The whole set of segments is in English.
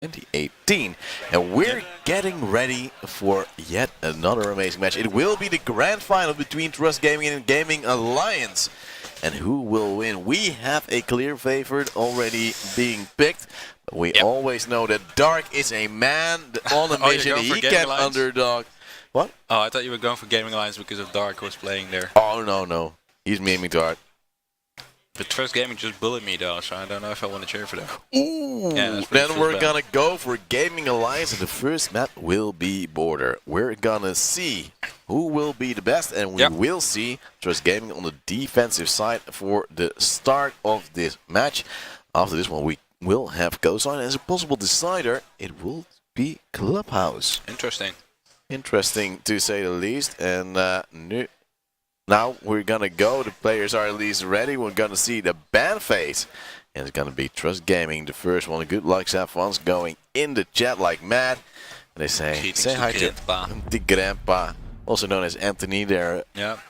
2018. And we're getting ready for yet another amazing match. It will be the grand final between Trust Gaming and Gaming Alliance. And who will win? We have a clear favorite already being picked. We always know that Dark is a man on a mission. He can underdog. What? Oh, I thought you were going for Gaming Alliance because of Dark was playing there. Oh, no. He's aiming too hard. But Trust Gaming just bullied me though, so I don't know if I want to cheer for them. Ooh, yeah, then we're gonna go for Gaming Alliance, and the first map will be Border. We're gonna see who will be the best, and we will see Trust Gaming on the defensive side for the start of this match. After this one, we will have Coastline as a possible decider. It will be Clubhouse. Interesting to say the least, and now we're gonna go. The players are at least ready. We're gonna see the ban phase. And it's gonna be Trust Gaming, the first one. Good luck, Saffron's going in the chat like mad. And they say hi to the grandpa, also known as Anthony. They're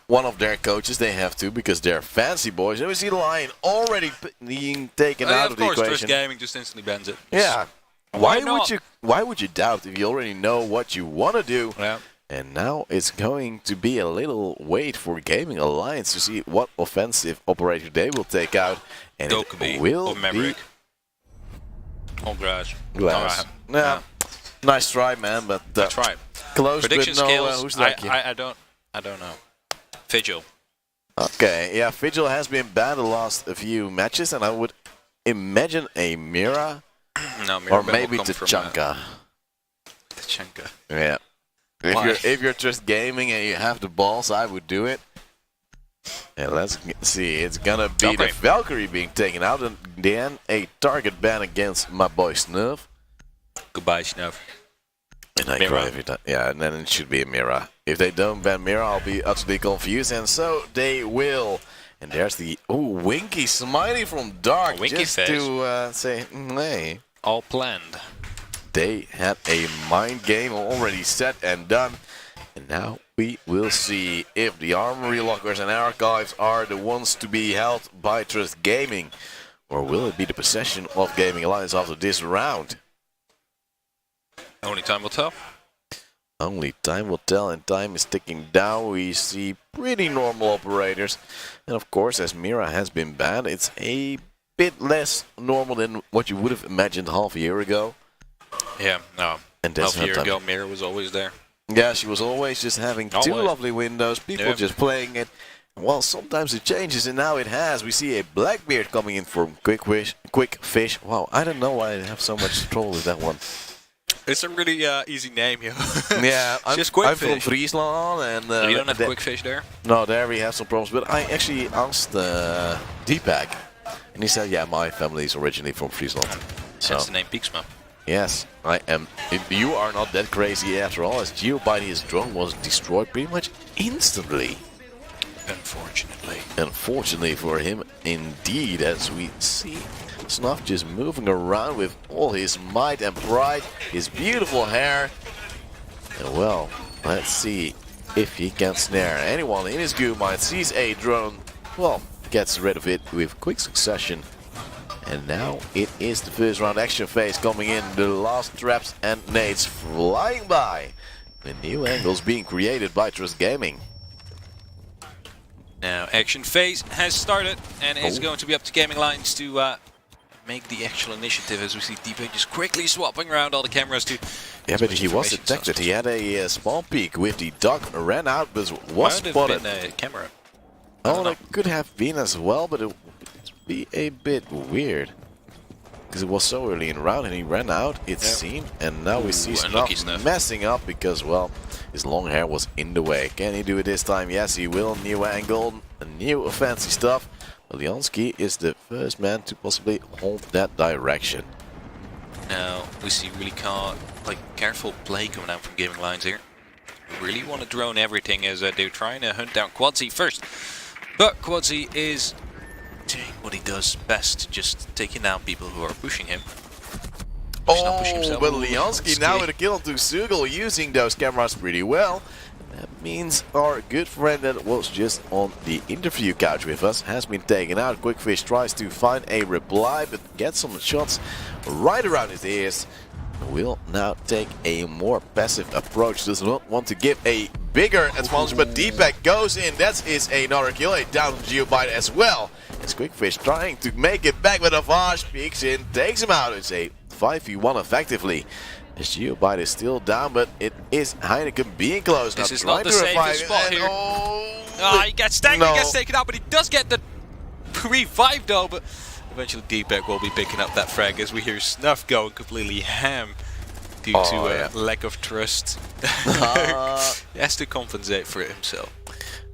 one of their coaches. They have to because they're fancy boys. And we see the Lion already being taken out of the equation. Trust Gaming just instantly bans it. Yeah. Why would you doubt if you already know what you want to do? Yeah. And now it's going to be a little wait for Gaming Alliance to see what offensive operator they will take out. And it will be Glass. Yeah. Nice try, man, but try. Close. Prediction but no, skills. who's lucky? I don't know. Vigil. Okay, yeah, Vigil has been banned the last few matches, and I would imagine a Mira, or maybe Tachanka. Tachanka. Yeah. If you're just gaming and you have the balls, I would do it. And let's see, it's gonna be the Valkyrie being taken out, and then a target ban against my boy Snuff. Goodbye, Snuff. And I cry every time. Yeah, and then it should be a Mira. If they don't ban Mira, I'll be utterly confused, and so they will. And there's the winky smiley from Dark, just to say, hey. All planned. They had a mind game already set and done. And now we will see if the armory lockers and archives are the ones to be held by Trust Gaming. Or will it be the possession of Gaming Alliance after this round? Only time will tell. Only time will tell, and time is ticking down. We see pretty normal operators. And of course, as Mira has been banned, it's a bit less normal than what you would have imagined half a year ago. Yeah, no. And half a year ago, Mira was always there. Yeah, she was always just having two lovely windows, people just playing it. Well, sometimes it changes, and now it has. We see a Blackbeard coming in from Quick Fish. Wow, I don't know why I have so much trouble with that one. It's a really easy name, yo. Yeah, I'm from Friesland, and you don't have Quick Fish there? No, there we have some problems. But I actually asked Deepak, and he said, "Yeah, my family is originally from Friesland." So that's the name Pieksma. Yes, I am. You are not that crazy after all, as Geobidy's drone was destroyed pretty much instantly. Unfortunately for him, indeed, as we see Snuff just moving around with all his might and pride, his beautiful hair. And well, let's see if he can snare anyone in his goo mind. Sees a drone, well, gets rid of it with quick succession. And now it is the first round action phase coming in. The last traps and nades flying by. The new angles being created by Trust Gaming. Now action phase has started, and it's going to be up to Gaming Alliance to make the actual initiative, as we see Deepak just quickly swapping around all the cameras to... Yeah, but he was detected. He had a spawn peek with the duck, ran out, but was spotted. A camera? Oh, that could have been as well, but it be a bit weird because it was so early in the round and he ran out, it seemed, and now we see Snuff messing up because, well, his long hair was in the way. Can he do it this time? Yes, he will. New angle, new fancy stuff. Leonsky is the first man to possibly hold that direction. Now we see really careful play coming out from Gaming Alliance here. Really want to drone everything as they're trying to hunt down Quadzy first, but Quadzy is doing what he does best, just taking down people who are pushing him. Oh, but Leonsky now with a kill to Sugel, using those cameras pretty well. That means our good friend that was just on the interview couch with us has been taken out. Quickfish tries to find a reply, but gets some shots right around his ears. will now take a more passive approach. Does not want to give a bigger advantage, but Deepak goes in. That is another kill. A down from Geobite as well. It's Quickfish trying to make it back, but Avage peeks in, takes him out. It's a 5v1 effectively. As Geobite is still down, but it is Heineken being close. This now is not the safest spot here. He gets stacked, he gets taken out, but he does get the revive though, but eventually Deepak will be picking up that frag as we hear Snuff going completely ham due to lack of trust. He has to compensate for it himself.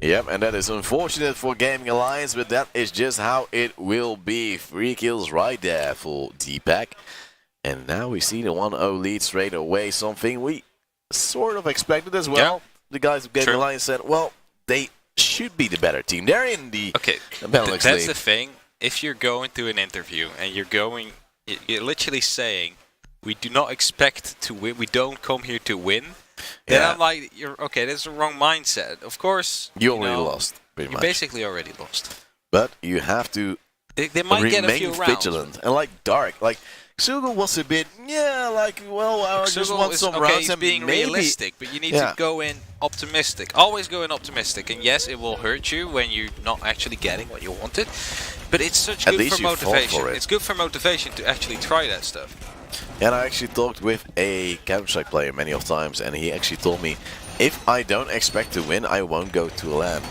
Yep, and that is unfortunate for Gaming Alliance, but that is just how it will be. 3 kills right there for Deepak. And now we see the 1-0 lead straight away, something we sort of expected as well. Yeah. The guys of Gaming Alliance said, well, they should be the better team. They're in the Benelux that's League. the thing. If you're going to an interview and you're literally saying, we do not expect to win, we don't come here to win, then I'm like, that's the wrong mindset. Of course, you already lost, pretty much. You basically already lost. But you have to they might remain get a few vigilant. rounds. And like Dark, like Xugo was a bit, I just want some rounds. He's and being maybe realistic, but you need to go in optimistic. Always go in optimistic, and yes, it will hurt you when you're not actually getting what you wanted. But it's such good for motivation. It's good for motivation to actually try that stuff. And I actually talked with a Counter-Strike player many of times, and he actually told me, if I don't expect to win, I won't go to a LAN.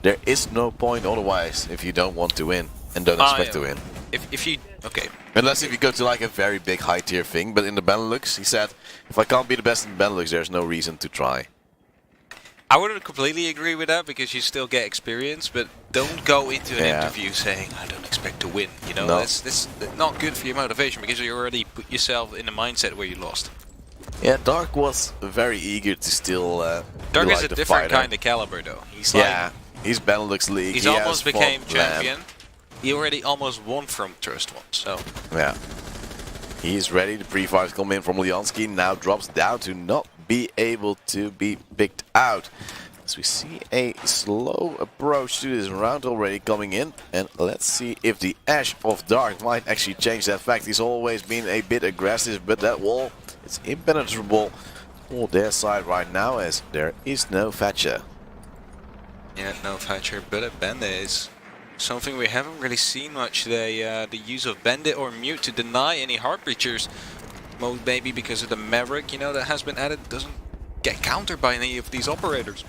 There is no point otherwise if you don't want to win and don't expect to win. If you Unless if you go to like a very big high tier thing, but in the Benelux, he said, if I can't be the best in the Benelux, there's no reason to try. I wouldn't completely agree with that because you still get experience, but don't go into an interview saying I don't expect to win. You know, that's not good for your motivation because you already put yourself in a mindset where you lost. Yeah, Dark was very eager to still. Dark be is like a different kind of caliber, though. He's like, he's Benelux League. He's almost became champion. He already almost won from Trust once, so. Yeah. He's ready. The pre-fires come in from Lyansky. Now drops down to not be able to be picked out. As we see a slow approach to this round already coming in. And let's see if the Ash of Dark might actually change that fact. He's always been a bit aggressive, but that wall is impenetrable for their side right now as there is no Thatcher. Yeah, no Thatcher, but a Bandit is something we haven't really seen much today. The use of Bandit or Mute to deny any Heart Breachers. Maybe because of the Maverick, that has been added, doesn't get countered by any of these operators.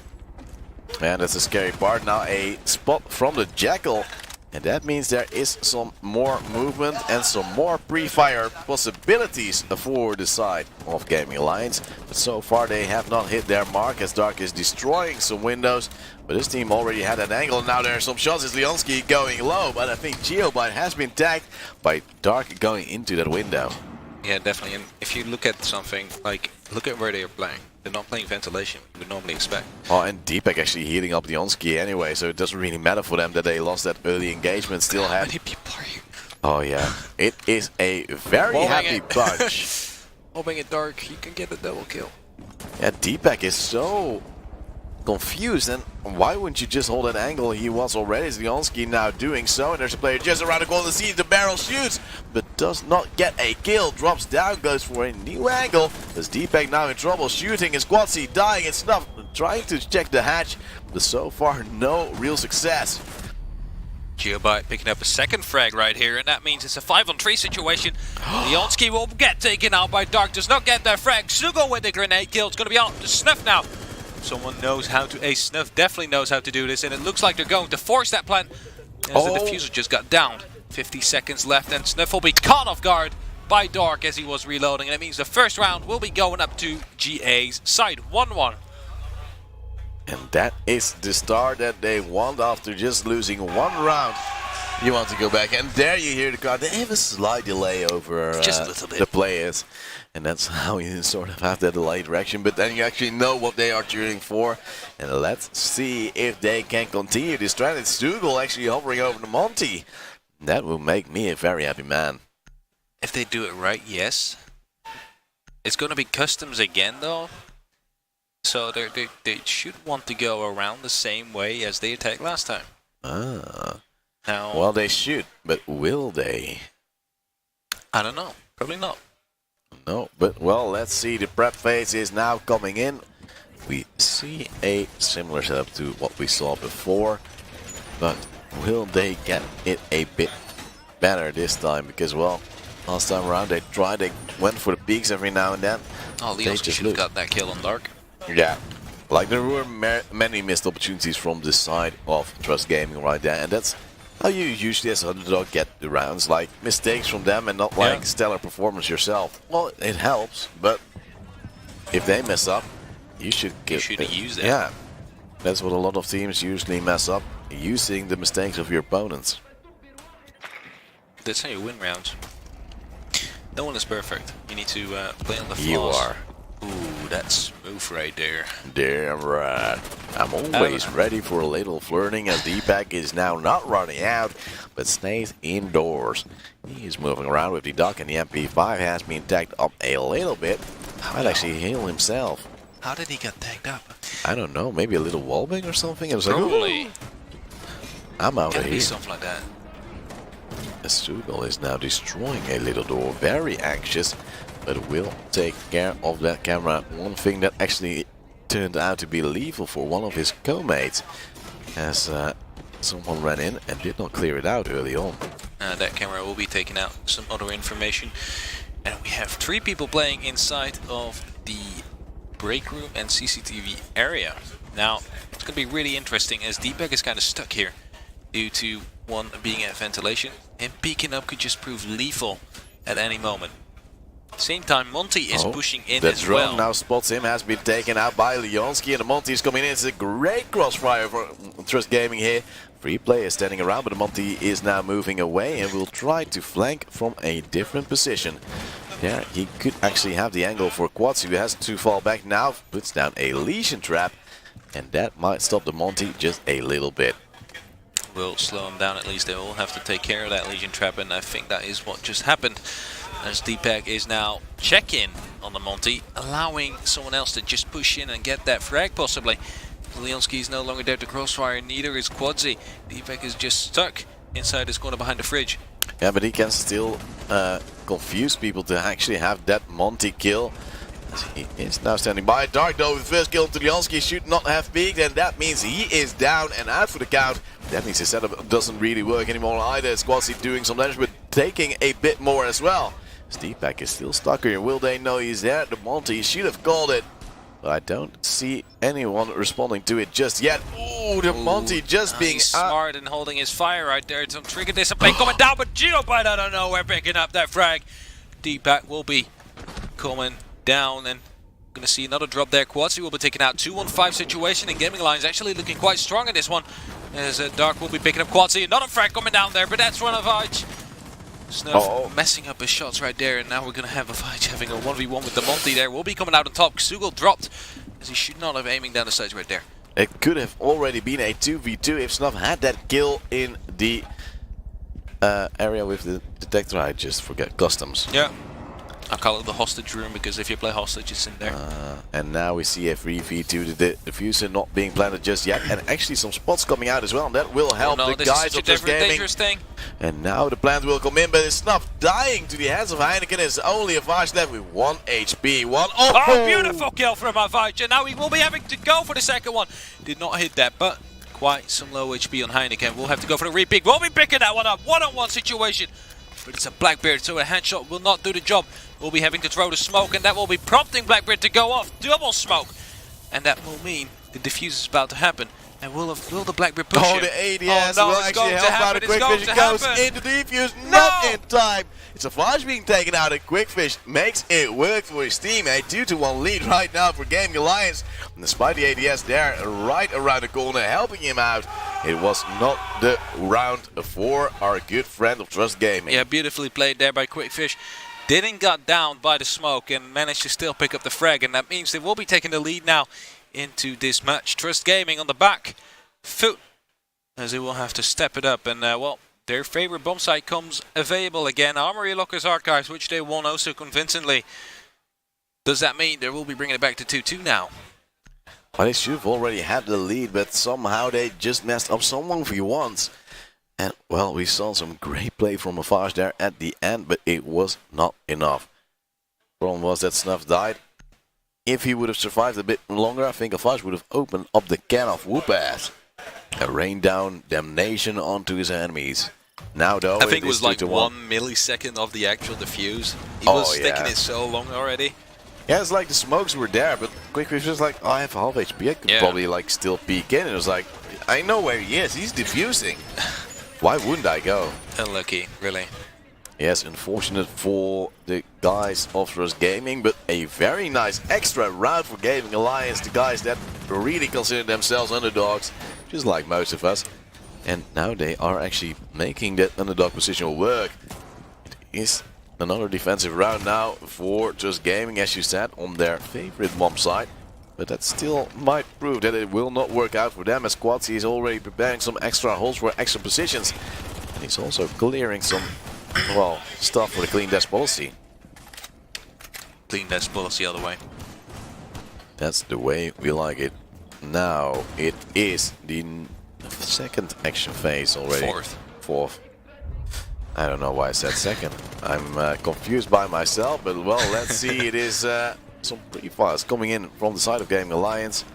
And that's the scary part. Now a spot from the Jackal. And that means there is some more movement and some more pre-fire possibilities for the side of Gaming Alliance. But so far they have not hit their mark as Dark is destroying some windows. But this team already had an angle. Now there are some shots. It's Lyansky going low. But I think Geobite has been tagged by Dark going into that window. Yeah, definitely. And if you look at something, like, look at where they are playing. They're not playing ventilation, we would normally expect. Oh, and Deepak actually healing up Lyansky anyway, so it doesn't really matter for them that they lost that early engagement. Still How have. many people are you? Oh yeah, it is a very happy bunch. Hoping it Dark, you can get a double kill. Yeah, Deepak is so confused, and why wouldn't you just hold that angle? He was already. Lyansky now doing so, and there's a player just around the corner. Sees the barrel, shoots, but does not get a kill. Drops down, goes for a new angle. There's Deepak now in trouble, shooting his Quadzy, dying and Snuff, trying to check the hatch, but so far no real success. Geobite picking up a second frag right here, and that means it's a 5-on-3 situation. Lyansky will get taken out by Dark, does not get that frag. Sugo with the grenade kill, it's going to be on to Snuff now. Someone knows how to, Ace Snuff definitely knows how to do this, and it looks like they're going to force that plan as the diffuser just got downed. 50 seconds left, and Snuff will be caught off guard by Dark as he was reloading, and that means the first round will be going up to GA's side, 1-1. And that is the start that they want after just losing one round. You want to go back, and there you hear the crowd. They have a slight delay over just a little bit. The players. And that's how you sort of have that delayed reaction, but then you actually know what they are cheering for. And let's see if they can continue this trend. It's Dougal actually hovering over the Monty. That will make me a very happy man. If they do it right, yes. It's going to be customs again, though. So they should want to go around the same way as they attacked last time. Ah. Now, well, they should, but will they? I don't know. Probably not. No, but well, let's see. The prep phase is now coming in. We see a similar setup to what we saw before, but will they get it a bit better this time? Because, well, last time around they went for the peaks every now and then. Oh, Leos should have got that kill on Dark. Yeah, like there were many missed opportunities from the side of Trust Gaming right there, and that's how you usually as an underdog get the rounds, like mistakes from them and not like stellar performance yourself. Well, it helps, but if they mess up, you should use that. Yeah, that's what a lot of teams usually mess up, using the mistakes of your opponents. That's how you win rounds. No one is perfect. You need to play on the flaws. You are. Ooh, that's smooth right there. Damn right. I'm always ready for a little flirting, as Deepak is now not running out, but stays indoors. He is moving around with the duck, and the MP5 has been tagged up a little bit. Might actually heal himself. How did he get tagged up? I don't know, maybe a little wallbang or something? I was like, probably. I'm out of here. Something like that. Sugal is now destroying a little door, very anxious, but will take care of that camera. One thing that actually turned out to be lethal for one of his co-mates, as someone ran in and did not clear it out early on. That camera will be taking out some other information. And we have 3 people playing inside of the break room and CCTV area. Now, it's going to be really interesting, as Deepak is kind of stuck here due to one being at ventilation, and peeking up could just prove lethal at any moment. Same time, Monty is pushing in as well. The drone now spots him, has been taken out by Leonski, and the Monty is coming in. It's a great crossfire for Trust Gaming here. 3 players standing around, but the Monty is now moving away and will try to flank from a different position. There, he could actually have the angle for Quads, who has to fall back now, puts down a lesion trap, and that might stop the Monty just a little bit. Will slow him down at least. They will have to take care of that lesion trap, and I think that is what just happened, as Deepak is now check-in on the Monty, allowing someone else to just push in and get that frag possibly. Leonski is no longer there to crossfire, neither is Quadzi. Deepak is just stuck inside his corner behind the fridge. Yeah, but he can still confuse people to actually have that Monty kill. He is now standing by. Dark, though, with the first kill to Leonski, should not have peaked, and that means he is down and out for the count. That means his setup doesn't really work anymore either. Squadsy doing some damage, but taking a bit more as well. Deepak is still stuck here. Will they know he's there? The Monty should have called it, but I don't see anyone responding to it just yet. Ooh, the Monty just being smart and holding his fire right there to trigger this. Play coming down, but Geobite out of nowhere picking up that frag. Deepak will be coming down, and gonna see another drop there. Quadzi will be taking out 2-on-5 situation, and Gaming Line's actually looking quite strong in this one, as Dark will be picking up Quadzi. Another frag coming down there, but that's Ranavage. Snuff messing up his shots right there, and now we're gonna have Avage having a 1v1 with the Monty there. Will be coming out on top. Sugal dropped, as he should not have aiming down the sides right there. It could have already been a 2v2 if Snuff had that kill in the area with the detector. I just forget customs. Yeah. I call it the hostage room, because if you play hostage, it's in there. And now we see a 3v2, the diffuser not being planted just yet, and actually some spots coming out as well, and that will help the guys of Trust Gaming. Thing. And now the plant will come in, but it's Snuff dying to the hands of Heineken. It's only Avage left with 1 HP. Oh, beautiful kill from Avage, and now he will be having to go for the second one. Did not hit that, but quite some low HP on Heineken. We'll have to go for the repeat. We'll be picking that one up. 1-on-1 situation. But it's a Blackbeard, so a handshot will not do the job. We'll be having to throw the smoke, and that will be prompting Blackbeard to go off. Double smoke. And that will mean the defuse is about to happen. And will the Blackbeard push him? The ADS will actually help out. A Quickfish goes into the defuse, not in time. It's a Flash being taken out, and Quickfish makes it work for his team. A 2-1 lead right now for Gaming Alliance. And despite the ADS there, right around the corner, helping him out, it was not the round for our good friend of Trust Gaming. Yeah, beautifully played there by Quickfish. Didn't got down by the smoke and managed to still pick up the frag, and that means they will be taking the lead now into this match. Trust Gaming on the back foot, as they will have to step it up, and well, their favorite bomb site comes available again. Armory Lockers Archives, which they won oh so convincingly. Does that mean they will be bringing it back to 2-2 now? Well, they should have already had the lead, but somehow they just messed up some 1v1s. And, well, we saw some great play from Avage there at the end, but it was not enough. Problem was that Snuff died. If he would have survived a bit longer, I think Afaj would have opened up the can of whoop-ass and rained down damnation onto his enemies. Now though, I think it was like 2-1. 1 millisecond of the actual defuse. He was sticking it so long already. Yeah, it's like the smokes were there, but Quick was just like, oh, I have half HP, I could probably like still peek in. And it was like, I know where he is, he's defusing. Why wouldn't I go? Unlucky, really. Yes, unfortunate for the guys of Trust Gaming, but a very nice extra round for Gaming Alliance, the guys that really consider themselves underdogs, just like most of us. And now they are actually making that underdog position work. It is another defensive round now for Just Gaming, as you said, on their favorite bomb side. But that still might prove that it will not work out for them, as Quadzi is already preparing some extra holes for extra positions. And he's also clearing some, well, stuff for the clean desk policy. Clean desk policy all the way. That's the way we like it. Now it is the second action phase already. Fourth. I don't know why I said second. I'm confused by myself, but well, let's see. It is some pretty fast coming in from the side of Gaming Alliance.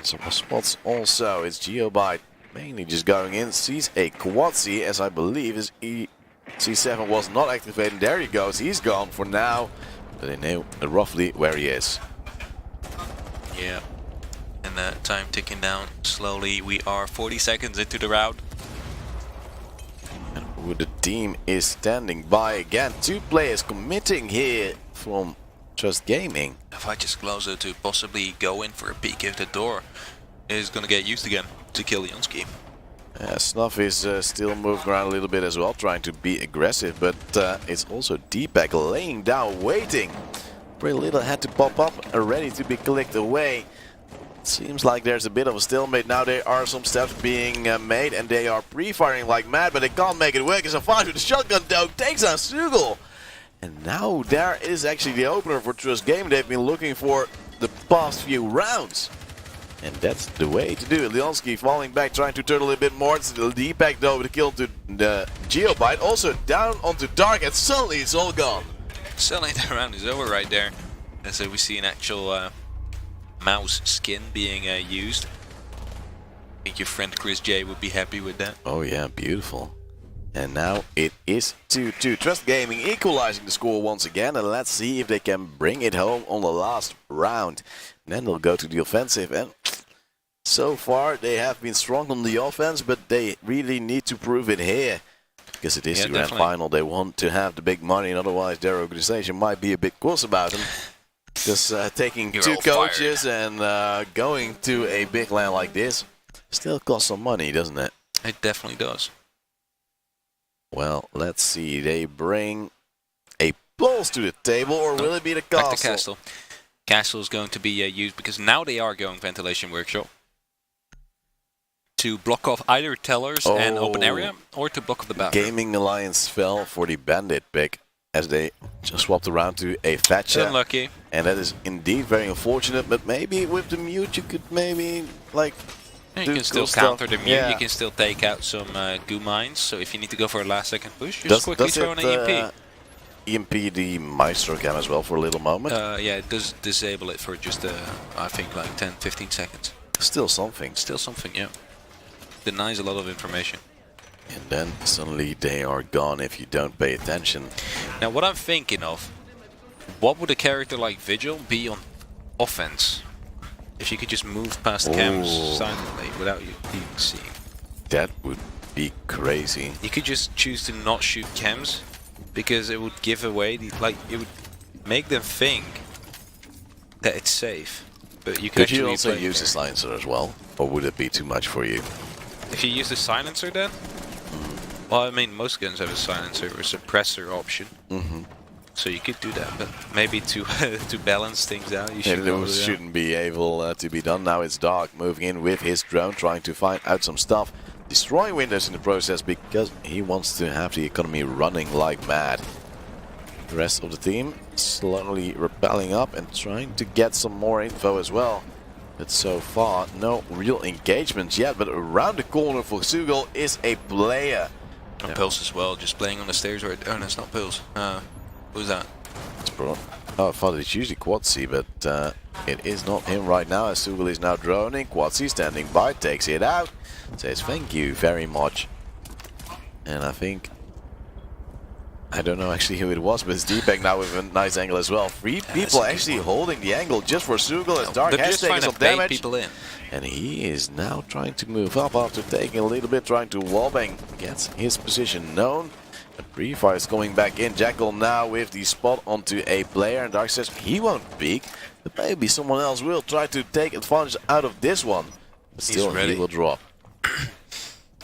Some spots also. It's Geobite mainly just going in. Sees a Quadzi, as I believe his C7 was not activated. There he goes. He's gone for now. But they know roughly where he is. Yeah. And that time ticking down slowly. We are 40 seconds into the round. And who the team is standing by again. 2 players committing here from Just Gaming. If I just closer to possibly go in for a peek if the door is gonna get used again to kill Jansky. Snuff is still moving around a little bit as well, trying to be aggressive, but it's also Deepak laying down, waiting. Pretty little had to pop up, ready to be clicked away. Seems like there's a bit of a stalemate now. There are some steps being made, and they are pre-firing like mad, but they can't make it work. It's a fight with the shotgun though, takes on Sugel. And now there is actually the opener for Trust Game they've been looking for the past few rounds. And that's the way to do it. Leonsky falling back, trying to turn a little bit more. It's the Deepak though with the kill to the Geobite. Also down onto Dark, and suddenly it's all gone. Suddenly the round is over right there. And so we see an actual mouse skin being used. I think your friend Chris J would be happy with that. Oh yeah, beautiful. And now it is 2-2. Trust Gaming equalizing the score once again, and let's see if they can bring it home on the last round. And then they'll go to the offensive, and so far they have been strong on the offense, but they really need to prove it here. Because it is the grand final, they want to have the big money, and otherwise their organization might be a bit cross about them. Because taking 2 coaches and going to a big land like this still costs some money, doesn't it? It definitely does. Well, let's see. They bring a pulse to the table, or will it be the castle? Back to castle. Castle is going to be used because now they are going ventilation workshop to block off either tellers and open area, or to block off the bathroom. Gaming Alliance fell for the bandit pick as they just swapped around to a Thatcher. Unlucky. And that is indeed very unfortunate, but maybe with the mute you could maybe like you can still counter the mute, you can still take out some goo mines, so if you need to go for a last second push, just quickly throw an EMP. EMP the Maestro cam as well for a little moment? Yeah, it does disable it for just, I think like 10-15 seconds. Still something. Still something, yeah. Denies a lot of information. And then suddenly they are gone if you don't pay attention. Now what I'm thinking of, what would a character like Vigil be on offense? If you could just move past the cams silently without you even seeing. That would be crazy. You could just choose to not shoot cams, because it would give away, it would make them think that it's safe. But you could you also use the silencer as well, or would it be too much for you? If you use the silencer then? Well, I mean, most guns have a silencer or a suppressor option. So you could do that, but maybe to to balance things out, you shouldn't be able to be done. Now it's Dark moving in with his drone, trying to find out some stuff. Destroying windows in the process because he wants to have the economy running like mad. The rest of the team slowly rappelling up and trying to get some more info as well. But so far, no real engagements yet. But around the corner for Sugel is a player. And Pulse as well, just playing on the stairs. Oh, that's not Pulse. Who's that? It's Braun. Oh, I thought it's usually Quadzi, but it is not him right now, as Sugel is now droning. Quadzi standing by, takes it out, says thank you very much. And I think... I don't know actually who it was, but it's Deepak now with a nice angle as well. Three people actually holding the angle just for Sugel, as Dark has taken some damage. People in. And he is now trying to move up after taking a little bit, trying to wallbang. Gets his position known. And Pre-Fire is coming back in. Jackal now with the spot onto a player. And Dark says he won't peek, but maybe someone else will try to take advantage out of this one. But still, he will drop.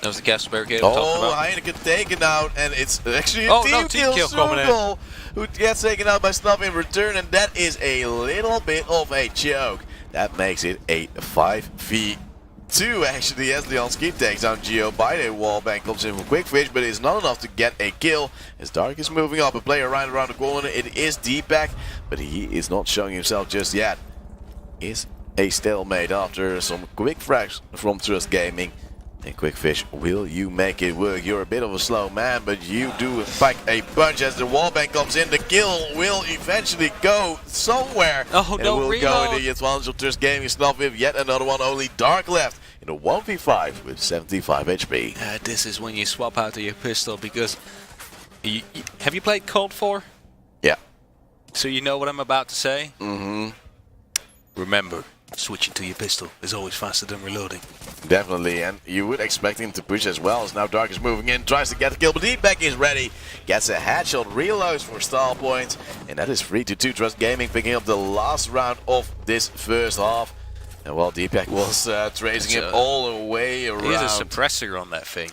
That was the gas barricade. Oh, Heineken taken out, and it's actually a team kill coming in. Who gets taken out by Snuff in return, and that is a little bit of a choke. That makes it a 5v2 actually, as Leonski takes down Geo by the wallbang, comes in from Quickfish, but it's not enough to get a kill. As Dark is moving up, a player right around the corner, it is Deepak, but he is not showing himself just yet. Is a stalemate after some quick frags from Trust Gaming. And Quickfish, will you make it work? You're a bit of a slow man, but you do pack a punch as the wallbang comes in. The kill will eventually go somewhere. Oh, and no, it will reload. go in the advantage of Trust Gaming. Snuff with yet another one, only Dark left in a 1v5 with 75 HP. This is when you swap out to your pistol, because... have you played Cold 4? Yeah. So you know what I'm about to say? Mm-hmm. Remember, switching to your pistol is always faster than reloading. Definitely, and you would expect him to push as well, as now Dark is moving in, tries to get the kill, but Deepak is ready, gets a headshot, reloads for stall points, and that is 3-2 Trust Gaming, picking up the last round of this first half. And while Deepak was tracing him all the way around. He has a suppressor on that thing.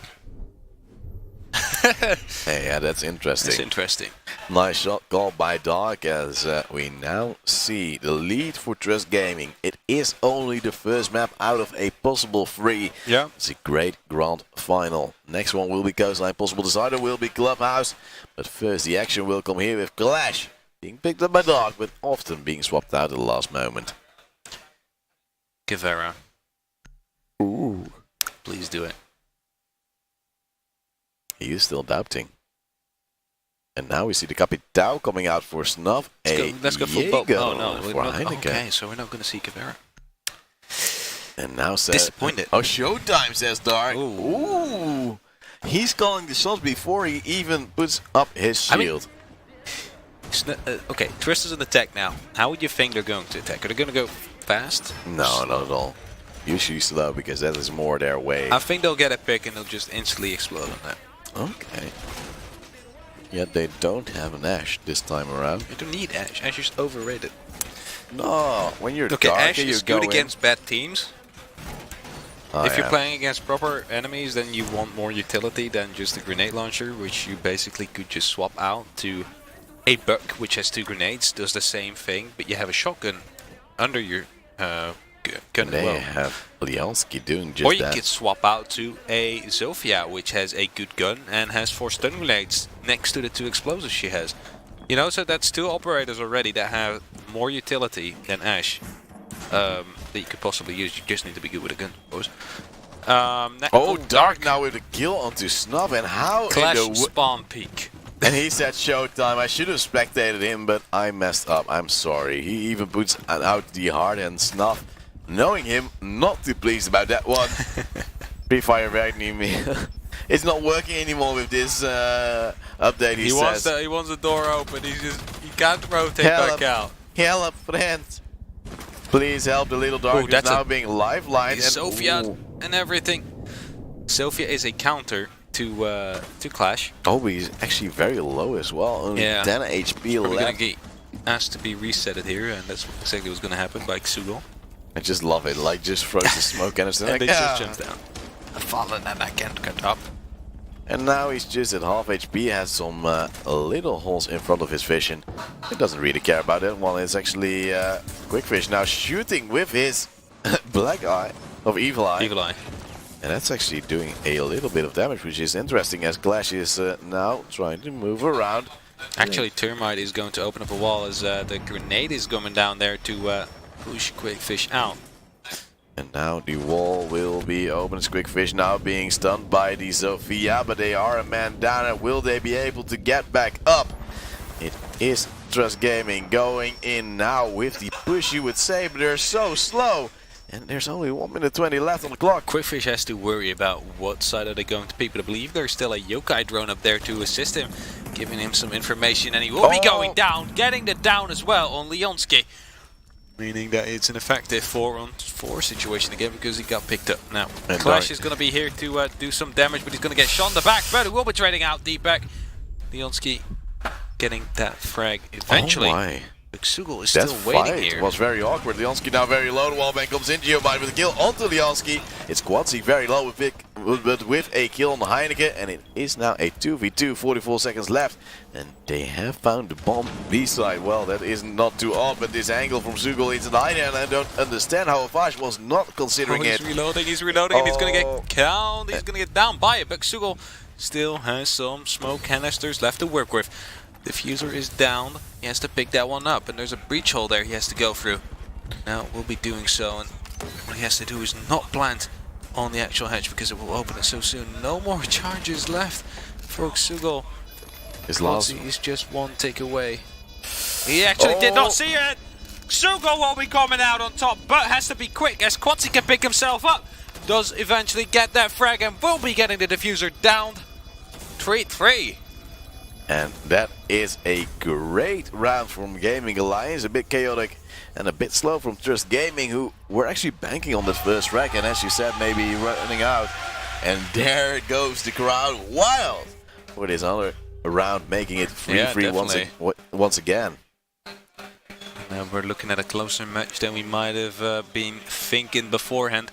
Hey, yeah, that's interesting. That's interesting. Nice shot called by Dark, as we now see the lead for Trust Gaming. It is only the first map out of a possible 3. Yeah. It's a great grand final. Next one will be Coastline, possible decider will be Clubhouse. But first the action will come here with Clash. Being picked up by Dark, but often being swapped out at the last moment. Guevara. Ooh. Please do it. He is still doubting. And now we see the Capitao coming out for Snuff. Let's go for both. Oh no, for Heineken. Okay, so we're not going to see Guevara. And now says... Disappointed. Oh, showtime, says Dark. Ooh. Ooh. He's calling the shots before he even puts up his shield. Okay, Twist is in attack now. How would you think they're going to attack? Are they going to go fast? No, not at all. Usually slow, because that is more their way. I think they'll get a pick and they'll just instantly explode on that. Okay. Yet they don't have an Ashe this time around. You don't need Ashe. Ashe is overrated. No, when you're okay, darker, Ashe is good against bad teams. If you're playing against proper enemies, then you want more utility than just a grenade launcher, which you basically could just swap out to a Buck, which has 2 grenades, does the same thing, but you have a shotgun under your gun as well. They have Lialski doing just that. Or you could swap out to a Zofia, which has a good gun and has 4 stun grenades next to the 2 explosives she has. You know, so that's 2 operators already that have more utility than Ashe that you could possibly use. You just need to be good with a gun, of course. Dark now with a kill onto Snuff, and how Clash in the spawn peak. And he said showtime. I should have spectated him, but I messed up. I'm sorry. He even puts out the hard and Snuff, knowing him not too pleased about that one. Pre-fire right near me. It's not working anymore with this update. He says. He wants the door open. He can't rotate Help. back out. Help, friends. Please help the little Dark, who's now being lifelined. Sophia and everything. Sophia is a counter to Clash. Oh, he's actually very low as well. Only 10 HP Probably left. gonna get asked to be resetted here, and that's exactly what's gonna happen by Xugel. I just love it. Like, just throws the smoke and and they just jump down. I've fallen and I can't get up. And now he's just at half HP, has some little holes in front of his vision. He doesn't really care about that one. It's actually Quickfish now shooting with his black eye, of evil eye. Evil eye. And that's actually doing a little bit of damage, which is interesting, as Clash is now trying to move around. Actually, Termite is going to open up a wall as the grenade is coming down there to push Quickfish out. And now the wall will be open. It's Quickfish now being stunned by the Zofia, but they are a man down, and will they be able to get back up? It is Trust Gaming going in now with the push, you would say, but they're so slow. And there's only 1 minute 20 left on the clock. Quickfish has to worry about what side are they going to pick, but I believe there's still a yokai drone up there to assist him, giving him some information, and he will be going down, getting the down as well on Leonski. Meaning that it's an effective 4-on-4 situation again because he got picked up. Now, Clash is going to be here to do some damage, but he's going to get shot in the back, but he will be trading out deep back. Leonski getting that frag eventually. Oh my. Xugel is still waiting here. It was very awkward. Leonski now very low. The wallbang comes in. Geomite with a kill onto Leonski. It's Quadzi very low with a kill on the Heineken. And it is now a 2v2. 44 seconds left. And they have found the bomb B-side. Well, that is not too odd. But this angle from Xugel into the Heineken. And I don't understand how Avage was not considering it. He's reloading, and he's going to get count. He's going to get down by it. But Xugel still has some smoke canisters left to work with. Diffuser is down. He has to pick that one up, and there's a breach hole there he has to go through. Now we'll be doing so, and what he has to do is not plant on the actual hedge because it will open it so soon. No more charges left for Xugel. His last is just one tick away. He actually did not see it. Xugel will be coming out on top, but has to be quick as Quadzi can pick himself up. Does eventually get that frag and will be getting the diffuser down. 3-3. And that is a great round from Gaming Alliance. A bit chaotic and a bit slow from Trust Gaming, who were actually banking on that first rack. And as you said, maybe running out. And there goes the crowd wild for this other round, making it 3-3 once again. Now we're looking at a closer match than we might have been thinking beforehand.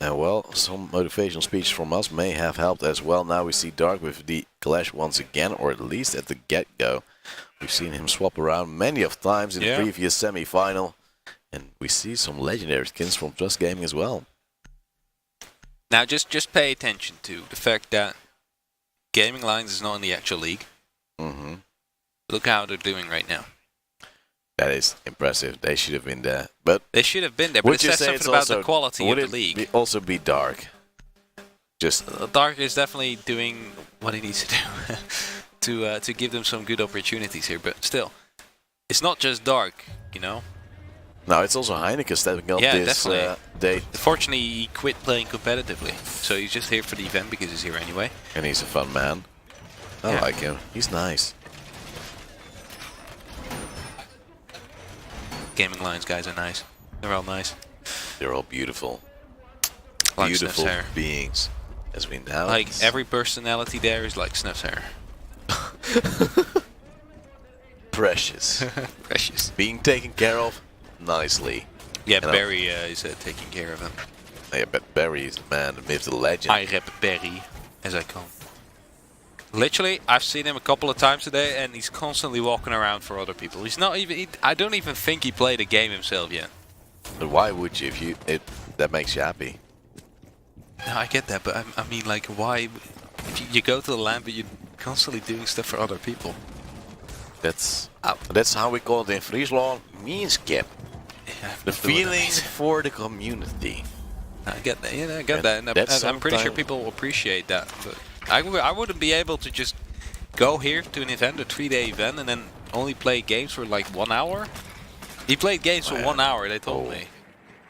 And well, some motivational speech from us may have helped as well. Now we see Dark with the Clash once again, or at least at the get-go. We've seen him swap around many of times in the previous semi-final. And we see some legendary skins from Trust Gaming as well. Now just pay attention to the fact that Gaming Alliance is not in the actual league. Look how they're doing right now. That is impressive. They should have been there. But they should have been there, but it says something about the quality of the league. Would it also be Dark? Just Dark is definitely doing what he needs to do to give them some good opportunities here, but still, it's not just Dark, you know. No, it's also Heineken stepping up this date. Fortunately, he quit playing competitively, so he's just here for the event because he's here anyway. And he's a fun man. I like him. He's nice. Gaming Alliance guys are nice. They're all nice. They're all beautiful. Like beautiful beings. As we now like every personality there is like Snuff's hair. Precious. Precious. Being taken care of nicely. Yeah, Barry is taking care of him. Yeah, but Barry is the man, the myth, the legend. I rep Barry, as I call him. Literally, I've seen him a couple of times today, and he's constantly walking around for other people. He's not even. I don't even think he played a game himself yet. But why would you if that makes you happy? No, I get that, but I mean, like, why? If you go to the land, but you're constantly doing stuff for other people. That's how we call it in Friesland. Meanskip. Yeah, the feeling for the community. I get that. Yeah, I get that. And I'm pretty sure people will appreciate that. But I wouldn't be able to just go here to an event, a 3-day event, and then only play games for like 1 hour. He played games for 1 hour, they told me.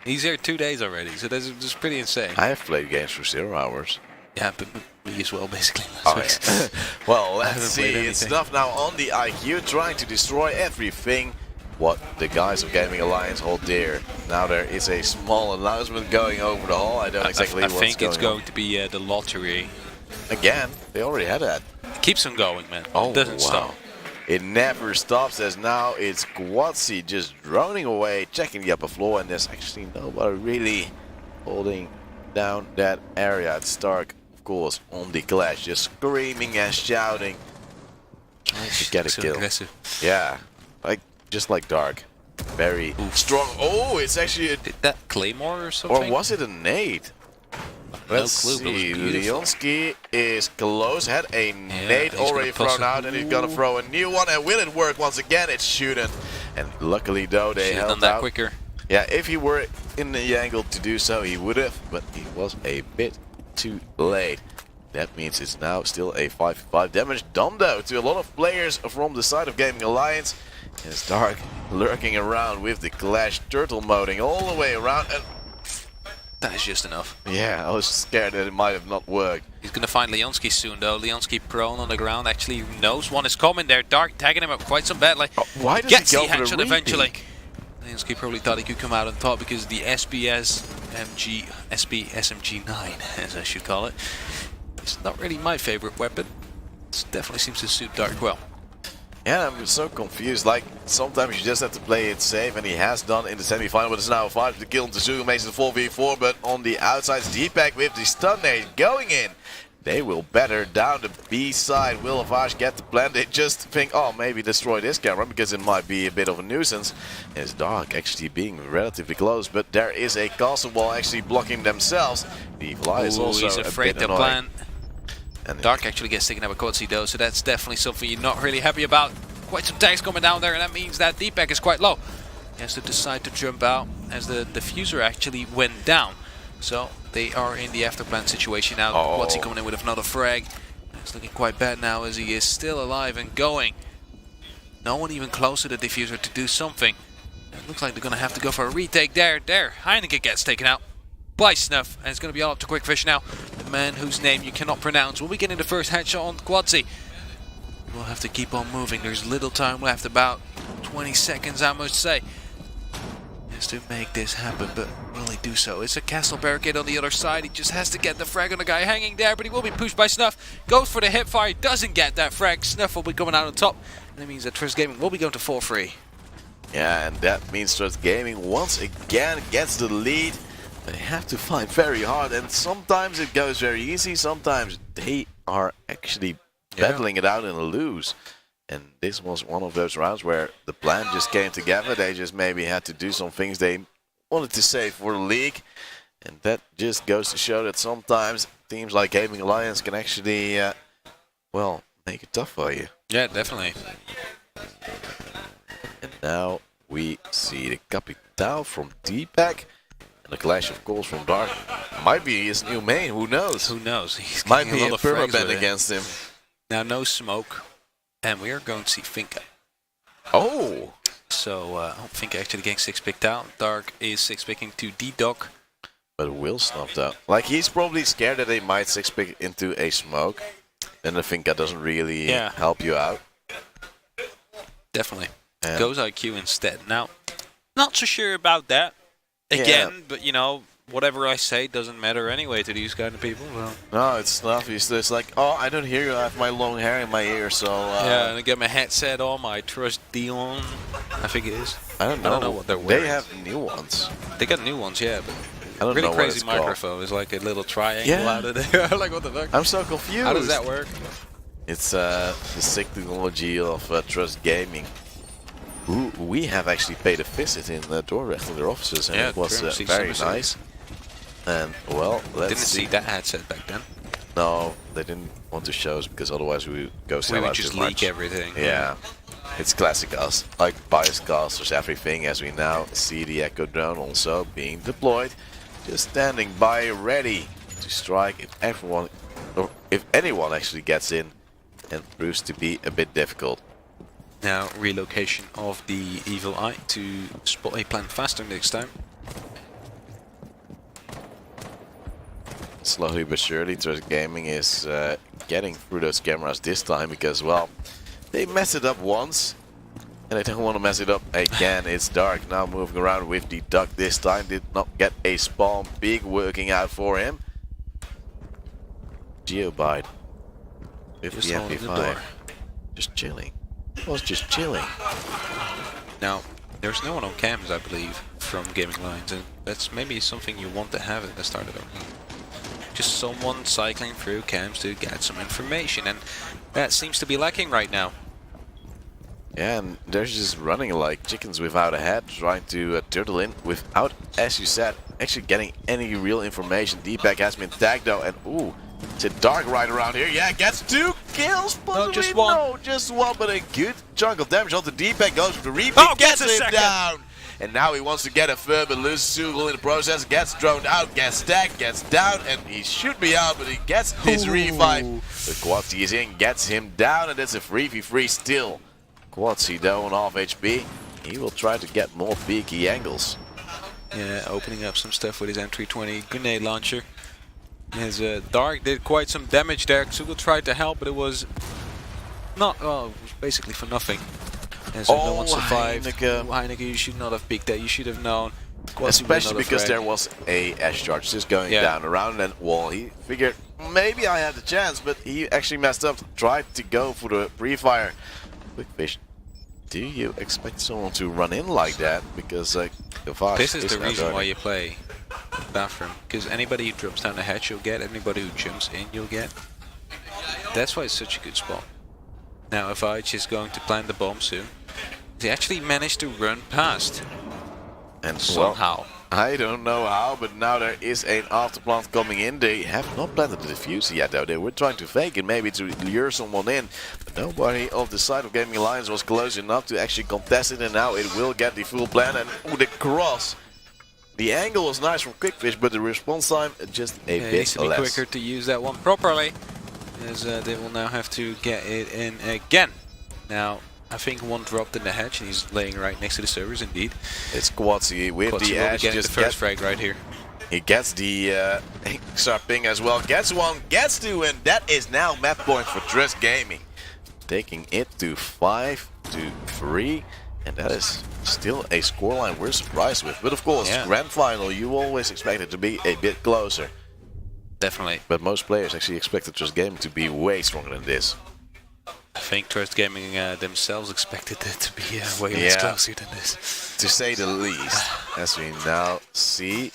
He's here 2 days already, so that's pretty insane. I have played games for 0 hours. Yeah, but me as well, basically. Yeah. Well, let's see. It's Snuff now on the IQ, trying to destroy everything what the guys of Gaming Alliance hold dear. Now there is a small announcement going over the hall. I don't exactly what's going on. I think it's going to be the lottery. Again, they already had that. It keeps on going, man. Oh, it doesn't stop. It never stops, as now it's Quadzi just droning away, checking the upper floor, and there's actually nobody really holding down that area. It's Stark, of course, on the Clash, just screaming and shouting, trying to get a kill. Aggressive. Yeah, just like Dark. Very strong. Oh, it's actually did that Claymore or something? Or was it a nade? Let's see. Leonski is close. Had a nade already thrown out, and he's gonna throw a new one. And will it work once again? It's shooting. And luckily, though, they held done that out quicker. Yeah, if he were in the angle to do so, he would have. But he was a bit too late. that means it's now still a 5-5 damage done though to a lot of players from the side of Gaming Alliance. And it's Dark lurking around with the Clash turtle moding all the way around. And that is just enough. yeah, I was scared that it might have not worked. He's going to find Leonski soon though. Leonski prone on the ground, actually knows one is coming there. Dark tagging him up quite some badly. Oh, why does Gets he go the for the headshot repeat? eventually. Leonski probably thought he could come out on top because the SMG9, as I should call it, it's not really my favorite weapon. It definitely seems to suit Dark well. Yeah, I'm so confused. Like, sometimes you just have to play it safe, and he has done in the semi-final, but it's now a 5 to kill. Tsugu makes it a 4v4, but on the outside, D-Pack with the stun nade going in. They will batter down the B side. Will Avage get the plan? They just think, oh, maybe destroy this camera because it might be a bit of a nuisance. It's Dark actually being relatively close, but there is a castle wall actually blocking themselves. The Evil Eye is also he's afraid a bit to annoying. plan. And Dark actually gets taken out by Quadzi though, so that's definitely something you're not really happy about. Quite some tags coming down there, and that means that D-Pack is quite low. He has to decide to jump out as the diffuser actually went down. So they are in the afterplan situation now. Quadzi coming in with another frag. It's looking quite bad now as he is still alive and going. No one even close to the diffuser to do something. It looks like they're going to have to go for a retake there. Heineken gets taken out by Snuff, and it's going to be all up to Quickfish now. The man whose name you cannot pronounce will be getting the first headshot on Quadzi. We'll have to keep on moving. There's little time left, about 20 seconds I must say. Has to make this happen, but will he do so? It's a castle barricade on the other side. He just has to get the frag on the guy hanging there, but he will be pushed by Snuff. Goes for the hipfire, doesn't get that frag. Snuff will be coming out on top. And that means that Trust Gaming will be going to 4-3. yeah, and that means Trust Gaming once again gets the lead. They have to fight very hard, and sometimes it goes very easy, sometimes they are actually battling it out and lose. And this was one of those rounds where the plan just came together. They just maybe had to do some things they wanted to save for the league. And that just goes to show that sometimes teams like Gaming Alliance can actually, well, make it tough for you. Yeah, definitely. And now we see the Capital from D-Pack. And the Clash, of course, from Dark. Might be his new main, who knows? Who knows? He's Might getting be a lot of frags permaban with it. against him. Now no smoke, and we are going to see Finka. Oh! So Finka actually getting 6-picked out. Dark is 6-picking to D-Doc. But Will snuffed out. Like, he's probably scared that they might 6-pick into a smoke. And I think that doesn't really help you out. Definitely. Yeah. Goes IQ instead. Now, not so sure about that. Again, but you know, whatever I say doesn't matter anyway to these kind of people. Well, No, it's Snuff. He's just like, oh, I don't hear you. I have my long hair in my ear, so... yeah, and I get my headset on, my Trust Dion, I think it is. I don't know. What they're wearing. They have new ones. They got new ones, yeah, but I don't really know what crazy it's called. microphone. It's like a little triangle out of there. Like, what the fuck? I'm so confused. How does that work? It's the sick technology of Trust Gaming. Who we have actually paid a visit in Dordrecht in their offices, and Yeah, it was true. very nice. And well, let's Didn't see that headset back then. No, they didn't want to show us because otherwise we would go We sell would out just too leak much. everything. Yeah, it's classic us. Like bias casters, everything. As we now see the Echo drone also being deployed, just standing by, ready to strike if everyone, or if anyone actually gets in, and proves to be a bit difficult. Now, relocation of the Evil Eye to spot a plan faster next time. Slowly but surely, Trust Gaming is getting through those cameras this time because, well, they messed it up once and they don't want to mess it up again. It's Dark now moving around with the Duck this time. Did not get a spawn peak working out for him. Geobite with Just the holding the MP5. door. Just chilling. Was just chilling. Now, there's no one on cams, I believe, from Gaming Lines, and that's maybe something you want to have at the start of the game. Just someone cycling through cams to get some information, and that seems to be lacking right now. Yeah, and they're just running like chickens without a head, trying to turtle in without, as you said, actually getting any real information. D-Pack has been tagged though, and ooh, it's a Dark right around here. Yeah, gets 2 kills, possibly. No, just one. No, just one, but a good chunk of damage on the D-Pack goes for the repeat. Oh, gets gets a him second. down. and now he wants to get a third, but loses Sugel in the process, gets droned out, gets stacked, gets down, and he should be out, but he gets this revive. The Quatsy is in, gets him down, and it's a 3v3 still. Quatsy though on half HP, he will try to get more peaky angles. Yeah, opening up some stuff with his M320 grenade launcher. His Dark did quite some damage there. Sugel tried to help, but it was not, well, it was basically for nothing. And so no one survived. Heineke, you should not have picked that, you should have known. Especially because there was a Ash charge just going down around, and well, he figured maybe I had the chance, but he actually messed up, tried to go for the pre-fire. Quickfish, do you expect someone to run in like that? Because the fast this is the reason why you play Bathroom, because anybody who drops down the hatch you'll get, anybody who jumps in you'll get. That's why it's such a good spot. Now if Ivich is going to plant the bomb soon, he actually managed to run past. And somehow. Well, I don't know how, but now there is an afterplant coming in. They have not planted the diffuser yet though. They were trying to fake it, maybe to lure someone in. But nobody of the side of Gaming Alliance was close enough to actually contest it, and now it will get the full plan. And ooh, the cross. The angle was nice from Quickfish, but the response time just a bit needs to be less. quicker to use that one properly, as they will now have to get it in again. Now, I think one dropped in the hatch, and he's laying right next to the servers. Indeed, it's Quatsy with the Ash. Just the first frag right here. He gets the XR ping as well. Gets one, gets two, and that is now map point for Trust Gaming, taking it to 5-3. And that is still a scoreline we're surprised with. But of course, grand final, you always expect it to be a bit closer. Definitely. But most players actually expected Trust Gaming to be way stronger than this. I think Trust Gaming themselves expected it to be way less closer than this. To say the least. As we now see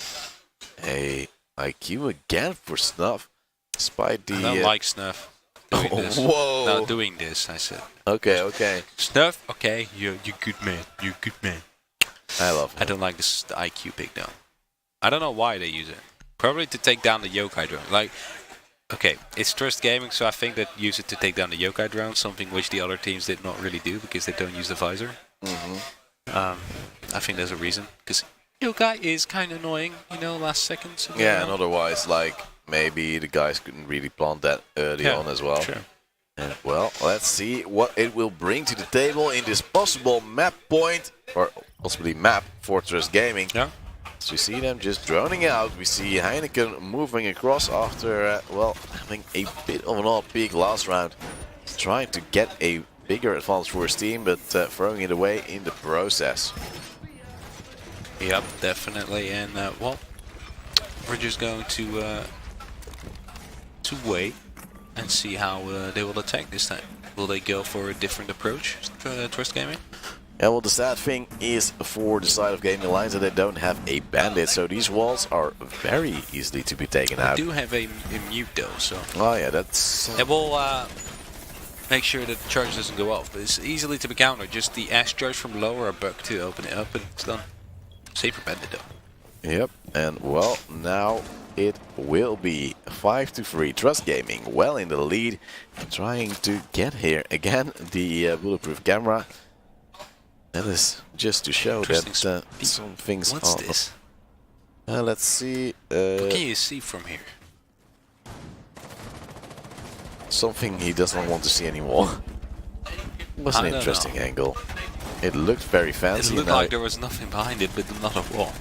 a IQ again for Snuff. Despite the... I don't like Snuff. Doing this. Whoa! Not doing this, I said. Okay, okay. Snuff, okay, you're good man, you're good man. I love him. I don't like this, the IQ pick though. I don't know why they use it. Probably to take down the yokai drone. Like, okay, it's Trust Gaming, so I think that use it to take down the yokai drone, something which the other teams did not really do because they don't use the visor. I think there's a reason, because yokai is kind of annoying, you know, last seconds. Yeah, and otherwise, like, maybe the guys couldn't really plant that early on as well. Sure. And, well, let's see what it will bring to the table in this possible map point, or possibly map for Trust Gaming. Yeah. So we see them just droning out. We see Heineken moving across after, well, having a bit of an odd peak last round. Trying to get a bigger advantage for his team, but throwing it away in the process. Yep, definitely. And, well, we're just going to wait and see how they will attack this time. Will they go for a different approach, Trust Gaming? Yeah, well, the sad thing is for the side of Gaming Alliance that they don't have a bandit, so these walls are very easily to be taken out. They do have a mute though, so... Oh yeah, that's... It will make sure that the charge doesn't go off, but it's easily to be countered. Just the Ash charge from lower a bug to open it up and it's done. Safer bandit though. Yep, and well, now it will be 5-3. Trust Gaming well in the lead, trying to get here again. The bulletproof camera. That is just to show that some things What's are... this? Let's see. What can you see from here? Something he does not want to see anymore. It was an interesting angle. It looked very fancy. It looked like there was nothing behind it, but not a wall.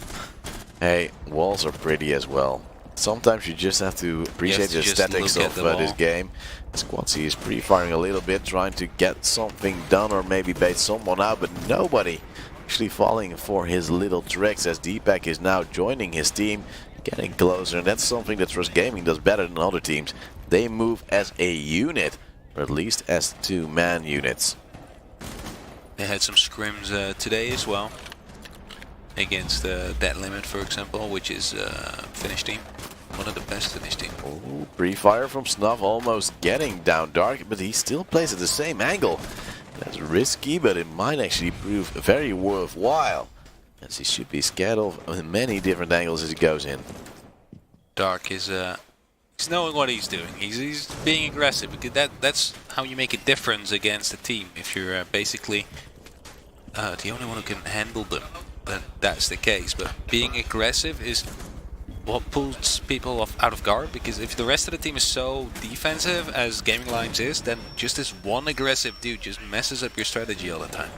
Hey, walls are pretty as well. Sometimes you just have to appreciate the aesthetics of this game. Quatsy is pre-firing a little bit, trying to get something done or maybe bait someone out, but nobody actually falling for his little tricks as Deepak is now joining his team, getting closer, and that's something that Trust Gaming does better than other teams. They move as a unit, or at least as two-man units. They had some scrims today as well, against that limit, for example, which is Finnish team. One of the best Finnish team. Oh, pre-fire from Snuff, almost getting down Dark, but he still plays at the same angle. That's risky, but it might actually prove very worthwhile, as he should be scared of many different angles as he goes in. Dark is he's knowing what he's doing. He's being aggressive, because that's how you make a difference against a team. If you're basically the only one who can handle them. then that's the case. But being aggressive is what pulls people out of guard, because if the rest of the team is so defensive as Gaming Lines is, then just this one aggressive dude just messes up your strategy all the time.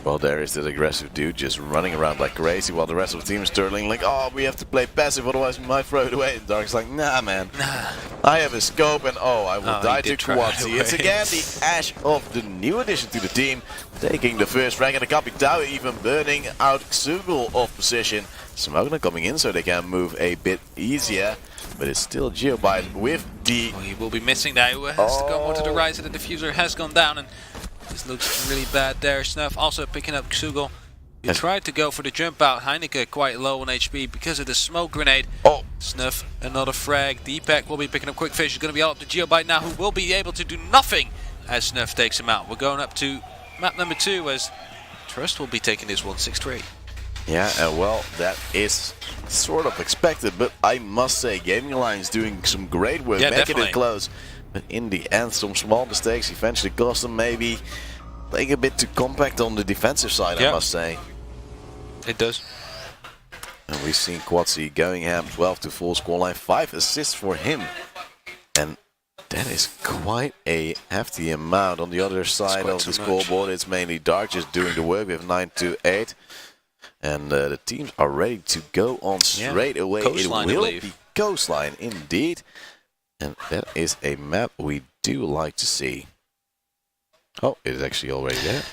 Well, there is that aggressive dude just running around like crazy while the rest of the team is turtling like, oh, we have to play passive, otherwise we might throw it away. And Dark's like, nah, man. Nah. I have a scope and I will die to Quadzi. It's away. again the Ash of the new addition to the team, taking the first frag, and the Capitao even burning out Xugel off position. Smogner coming in so they can move a bit easier, but it's still Geobite with the... He will be missing that. He has to go more to the right, so the diffuser has gone down, and this looks really bad there. Snuff also picking up Xugel. He tried to go for the jump out. Heineke quite low on HP because of the smoke grenade. Oh, Snuff, another frag. Deepak will be picking up Quick Fish. He's going to be all up to Geobite now, who will be able to do nothing as Snuff takes him out. We're going up to map number 2 as Trust will be taking this one 6-8. yeah, well, that is sort of expected, but I must say, Gaming Alliance doing some great work, Yeah, making definitely. it close. But in the end, some small mistakes eventually cost them, maybe playing a bit too compact on the defensive side, I must say. It does. And we've seen Quadzi going ham 12 to full scoreline, 5 assists for him. And that is quite a hefty amount. On the other side of the scoreboard, it's mainly Dark just doing the work. We have 9 to 8. And the teams are ready to go on straight away. Coastline, it will be Coastline, indeed. And that is a map we do like to see. Oh, it is actually already there.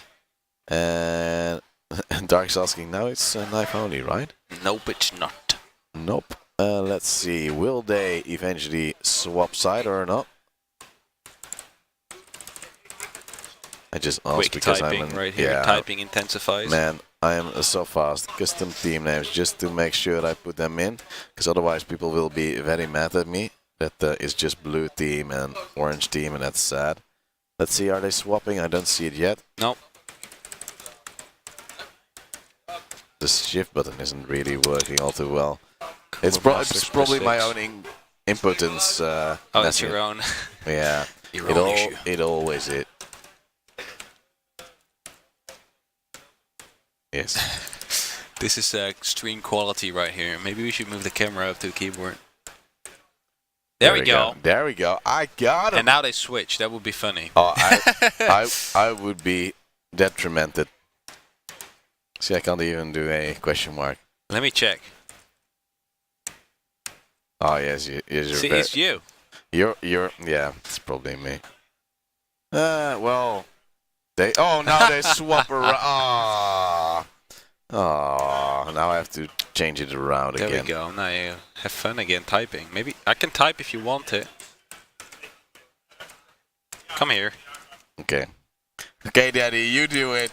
And Dark's asking, now it's knife only, right? Nope, it's not. Nope. Let's see, will they eventually swap side or not? I just asked Quick because typing I'm right here. yeah, Typing intensifies. man, I am so fast. Custom team names just to make sure that I put them in, because otherwise people will be very mad at me. That it's just blue team and orange team, and that's sad. Let's see, are they swapping? I don't see it yet. Nope. The shift button isn't really working all too well. It's probably my own impotence. Oh, it's your own. Yeah, Your own issue. it always is. Yes. This is extreme quality right here. Maybe we should move the camera up to the keyboard. There we go. There we go. I got him. And now they switch. That would be funny. Oh, I would be detrimented. See, I can't even do a question mark. Let me check. Oh yes, you're See, it's you. You're yeah, it's probably me. Well, now they swap around. Oh, now I have to change it around again. There we go. Now you have fun again typing. Maybe I can type if you want it. Come here. Okay. Okay, Daddy, you do it.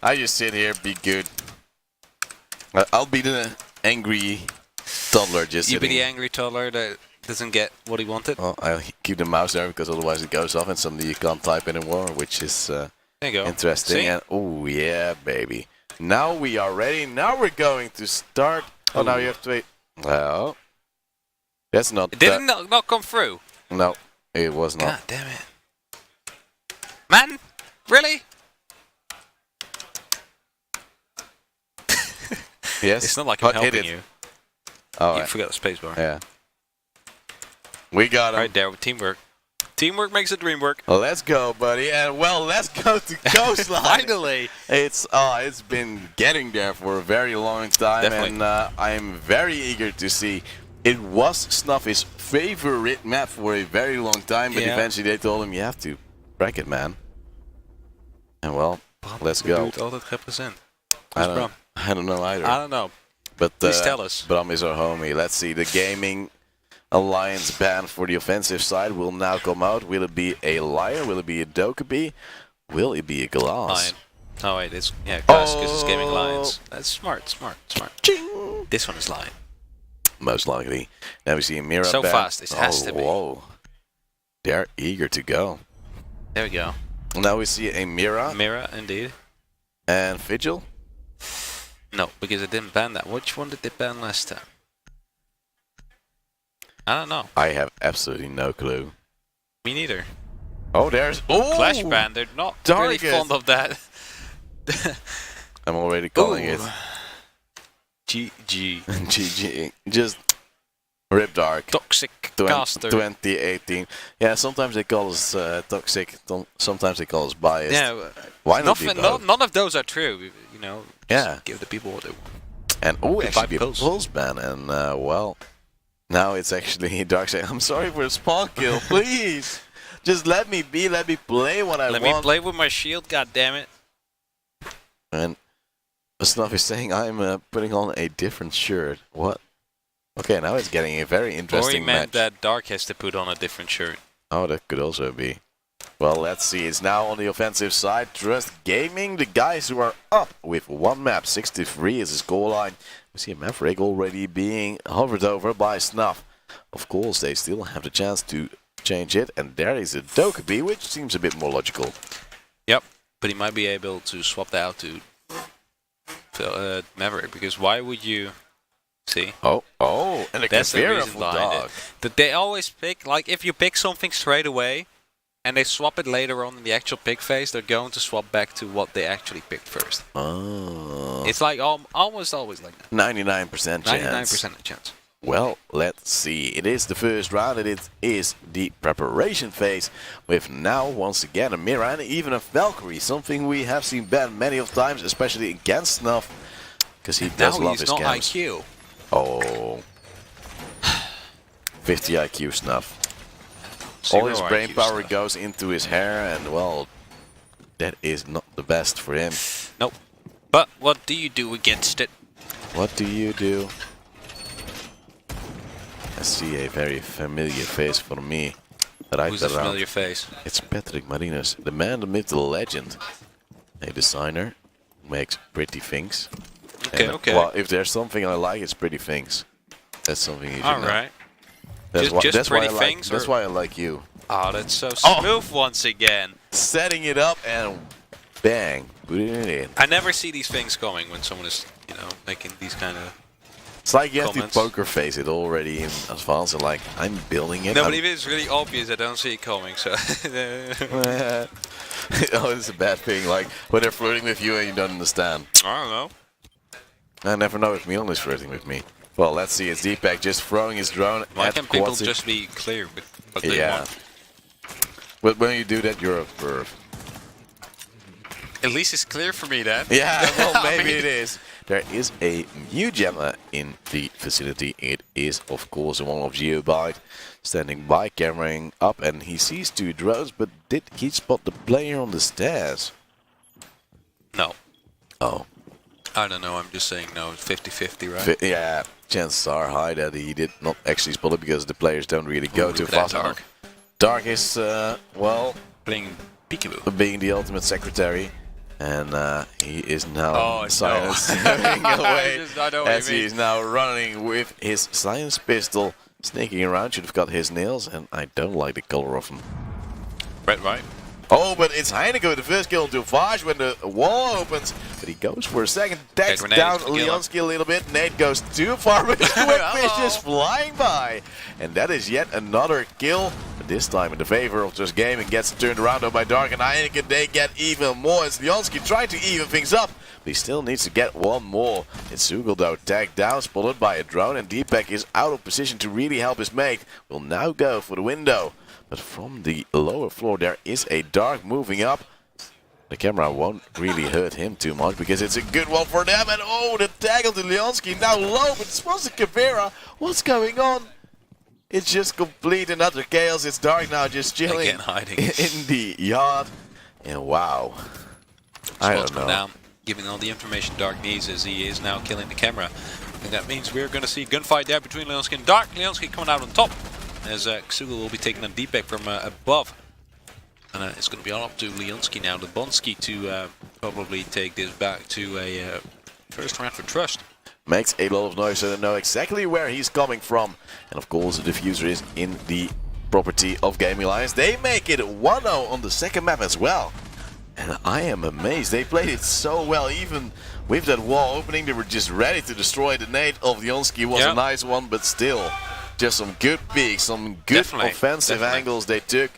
I just sit here, be good. I'll be the angry toddler just You be sitting. the angry toddler that doesn't get what he wanted. Well, I'll keep the mouse there because otherwise it goes off and suddenly you can't type anymore, which is There you go. interesting. See? And oh yeah, baby. Now we are ready. Now we're going to start. Oh, now you have to wait. Well, that's not. It didn't not come through. No, it was not. God damn it. Man, really? Yes. It's not like I'm But hit helping it. you. Oh, You forgot the spacebar. yeah. We got him. Right there with teamwork. Teamwork makes the dream work. Let's go, buddy. And well, let's go to Coastline. Finally. It's been getting there for a very long time, Definitely. and I'm very eager to see. It was Snuffy's favorite map for a very long time, but eventually they told him you have to break it, man. And well, let's go. All that represent. I don't know either. I don't know. But Please tell us. Bram is our homie. Let's see. The Gaming Alliance ban for the offensive side will now come out. Will it be a Liar? Will it be a Dokkaebi? Will it be a Glass? Lion. Oh wait, it's Glass because it's Gaming Lions. That's smart. Ching! This one is Lion. Most likely. Now we see a Mira So ban. fast, it has to be. Whoa. They're eager to go. There we go. Now we see a Mira Mira, indeed. and Vigil. No, because it didn't ban that. Which one did they ban last time? I don't know. I have absolutely no clue. Me neither. Oh, there's Clash ban. They're not really Target. fond of that. I'm already calling it. GG. GG. Just rip Dark. Toxic caster. 2018. Yeah, sometimes they call us toxic. Sometimes they call us biased. Yeah, Why not be both? none of those are true. You know, Yeah. give the people what they want. And actually Pulse. Pulse ban, and well, now it's actually Dark saying, I'm sorry for the spawn kill, please. Just let me be, let me play what I want. Let me play with my shield, goddammit. And Snuff is saying, I'm putting on a different shirt. What? Okay, now it's getting a very interesting Or he meant match. that Dark has to put on a different shirt. Oh, that could also be. Well, let's see. It's now on the offensive side. Trust Gaming, the guys who are up with one map. 63 is the scoreline. We see a Maverick already being hovered over by Snuff. Of course, they still have the chance to change it. And there is a Dokkaebi, which seems a bit more logical. Yep, but he might be able to swap that out to Maverick. Because why would you... See? Oh, and a That's the Kavira reason for behind dog. it. That they always pick, like if you pick something straight away, and they swap it later on in the actual pick phase, they're going to swap back to what they actually picked first. Oh. It's like almost always like that. 99% chance. 99% chance. Well, let's see. It is the first round, and it is the preparation phase with now once again a Mira and even a Valkyrie, something we have seen ban many of times, especially against Snuff, because he does Now love he's his not camps. IQ. Oh, 50 IQ Snuff. All his brain IQ power stuff. goes into his hair, and well, that is not the best for him. Nope. But what do you do against it? What do you do? I see a very familiar face for me. Right Who's the around. familiar face? It's Patrick Marinas, the man, the myth, the legend. A designer who makes pretty things. Okay, And, okay. Well, if there's something I like, it's pretty things. That's something you should know. Alright. That's Just why pretty I like, things, that's or- why I like you. Oh, that's so Oh. smooth once again. Setting it up and bang, putting it in. I never see these things coming when someone is, making these kind of... It's like you have to Comments. poker face it already in advance and like, I'm building it. No, but if it's really obvious, I don't see it coming, so... oh, it's a bad thing, like when they're flirting with you and you don't understand. I don't know. I never know if Milan is flirting with me. Well, let's see, it's Deepak just throwing his drone Why at can't people Quatsi. just be clear with what they Yeah. want? But when you do that, you're a perv. At least it's clear for me then. Yeah, well, I maybe mean- it is. There is a new gemma in the vicinity. It is, of course, the one of Geobyte, standing by, cameraing up, and he sees two drones, but did he spot the player on the stairs? No. Oh. I don't know, I'm just saying no, 50-50, right? Yeah, chances are high that he did not actually spot it because the players don't really go Ooh, too look at that fast. Dark. Dark is, well, Playing peekaboo. being the ultimate secretary. And he is now Oh, silencing no. away I know what as you he mean. is now running with his science pistol, sneaking around. Should have got his nails, and I don't like the color of them. Red, right? Oh, but it's Heineken with the first kill into Vaj when the wall opens. But he goes for a second, tags grenade down to kill him. Leonski a little bit. Nate goes too far, but Quick Fish Hello. is flying by. And that is yet another kill. But this time in the favor of Just Gaming, gets turned around though by Dark and Heineken. They get even more as Leonski tried to even things up. But he still needs to get one more. It's Sugel though, tagged down, spotted by a drone. And Deepak is out of position to really help his mate. Will now go for the window. But from the lower floor there is a Dark moving up. The camera won't really hurt him too much because it's a good one for them. And oh, the tag onto Leonski now low, but it's supposed to Kavira. What's going on? It's just complete and utter chaos. It's Dark now just chilling Again, hiding. in the yard. And wow. I Spots don't come know. down, giving all the information Dark needs as he is now killing the camera. And that means we're going to see a gunfight there between Leonski and Dark. Leonski coming out on top as Xugel will be taking on Deepak from above. And it's going to be all up to Leonski now, the Bonsky, to probably take this back to a first round for Trust. Makes a lot of noise so they know exactly where he's coming from. And of course the diffuser is in the property of Gaming Alliance. They make it 1-0 on the second map as well. And I am amazed. They played it so well. Even with that wall opening, they were just ready to destroy. The nade of Leonski was a nice one, but still. Just some good peaks, some good offensive angles they took.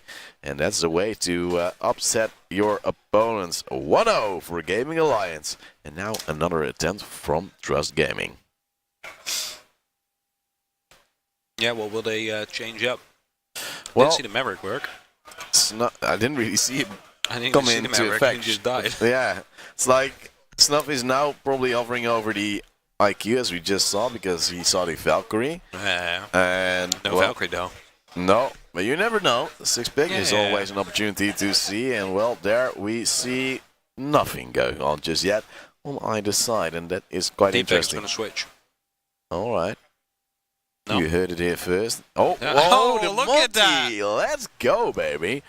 And that's the way to upset your opponents. 1-0 for Gaming Alliance. And now another attempt from Trust Gaming. Yeah, what will they change up? Well, Didn't see the Maverick work. I didn't really see it I didn't come even see the into Maverick. effect. He just died. Yeah, it's like Snuff is now probably hovering over the IQ as we just saw because he saw the Valkyrie. Yeah. And No well, Valkyrie though. no, but you never know. The 6-pick is Yeah. always an opportunity to see, and well, there we see nothing going on just yet on either side, and that is quite D-Pack is interesting. going to switch. All right. No. You heard it here first. Oh, Yeah. whoa, Oh, the look at multi. Let's go, baby.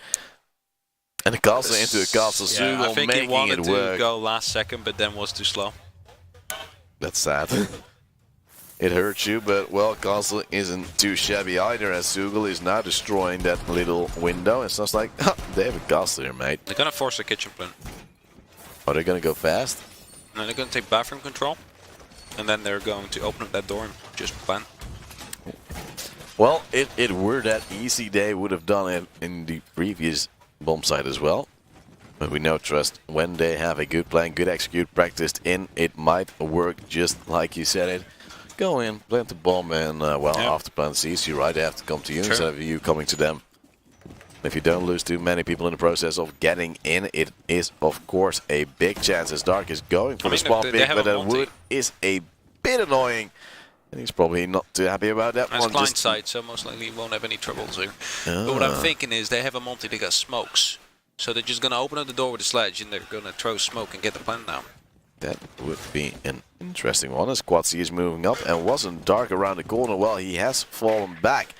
And the castle into a castle soon, I think he making wanted it to work. go last second, but then was too slow. That's sad. It hurts you, but well, castle isn't too shabby either, as Sugel is now destroying that little window. It sounds like, they have a castle here, mate. They're going to force the kitchen plan. Are they gonna go fast? And they're going to take bathroom control. And then they're going to open up that door and just plan. Well, if it were that easy, they would have done it in the previous bomb site as well. But we know, trust, when they have a good plan, good execute, practiced in, it might work just like you said it. Go in, plant the bomb, and well, after plant sees you, right, they have to come to you instead of you coming to them. If you don't lose too many people in the process of getting in, it is, of course, a big chance as Dark is going for the spawn pick, but that wood is a bit annoying. And he's probably not too happy about that That's one. blind side, so most likely he won't have any troubles here. But what I'm thinking is they have a Monty, they got smokes. So they're just going to open up the door with a sledge and they're going to throw smoke and get the plant down. That would be an interesting one as Quatsi is moving up and wasn't Dark around the corner. Well, he has fallen back.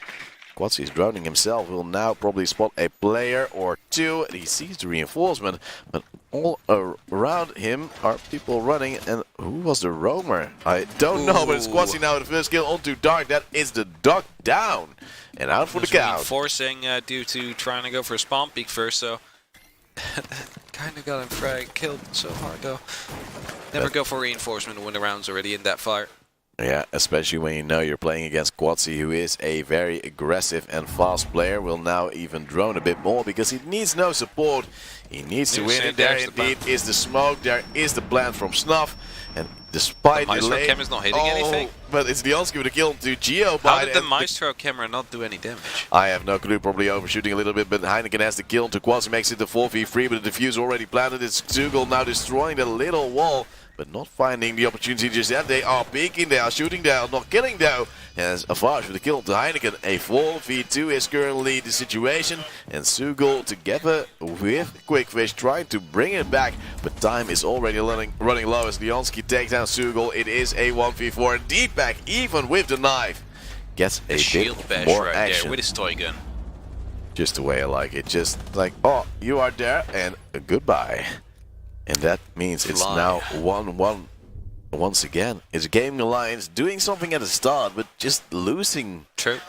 Quatsi is drowning himself, will now probably spot a player or two, and he sees the reinforcement, but all around him are people running, and who was the roamer? I don't know, but it's Quatsi now with the first kill onto Dark. That is the duck down, and out for the count. Forcing due to trying to go for a spawn peek first, so kind of got him killed so hard though. Never go for reinforcement when the round's already in that fire. Yeah, especially when you know you're playing against Quatsi, who is a very aggressive and fast player. Will now even drone a bit more because he needs no support. He needs to win it. There indeed is the smoke. There is the plant from Snuff. And despite the Maestro Cam is not hitting anything. But it's the Onski with the kill to Geo. How did the Maestro camera not do any damage? I have no clue, probably overshooting a little bit, but Heineken has the kill to Quatsi, makes it the 4v3, but the defuse already planted. It's Zugel now destroying the little wall, but not finding the opportunity just yet. They are peeking, they are shooting, they are not killing though. As Avage with the kill to Heineken, a 4v2 is currently the situation, and Zugel together with Quickfish trying to bring it back, but time is already running low as Leonski takes down Zugel. It is a 1v4, and D-Pack, even with the knife, gets a shield bit bash more right action. there with his toy gun. Just the way I like it, just like, oh, you are there, and goodbye. And that means it's now 1-1 once again. It's Gaming Alliance doing something at the start, but just losing. True.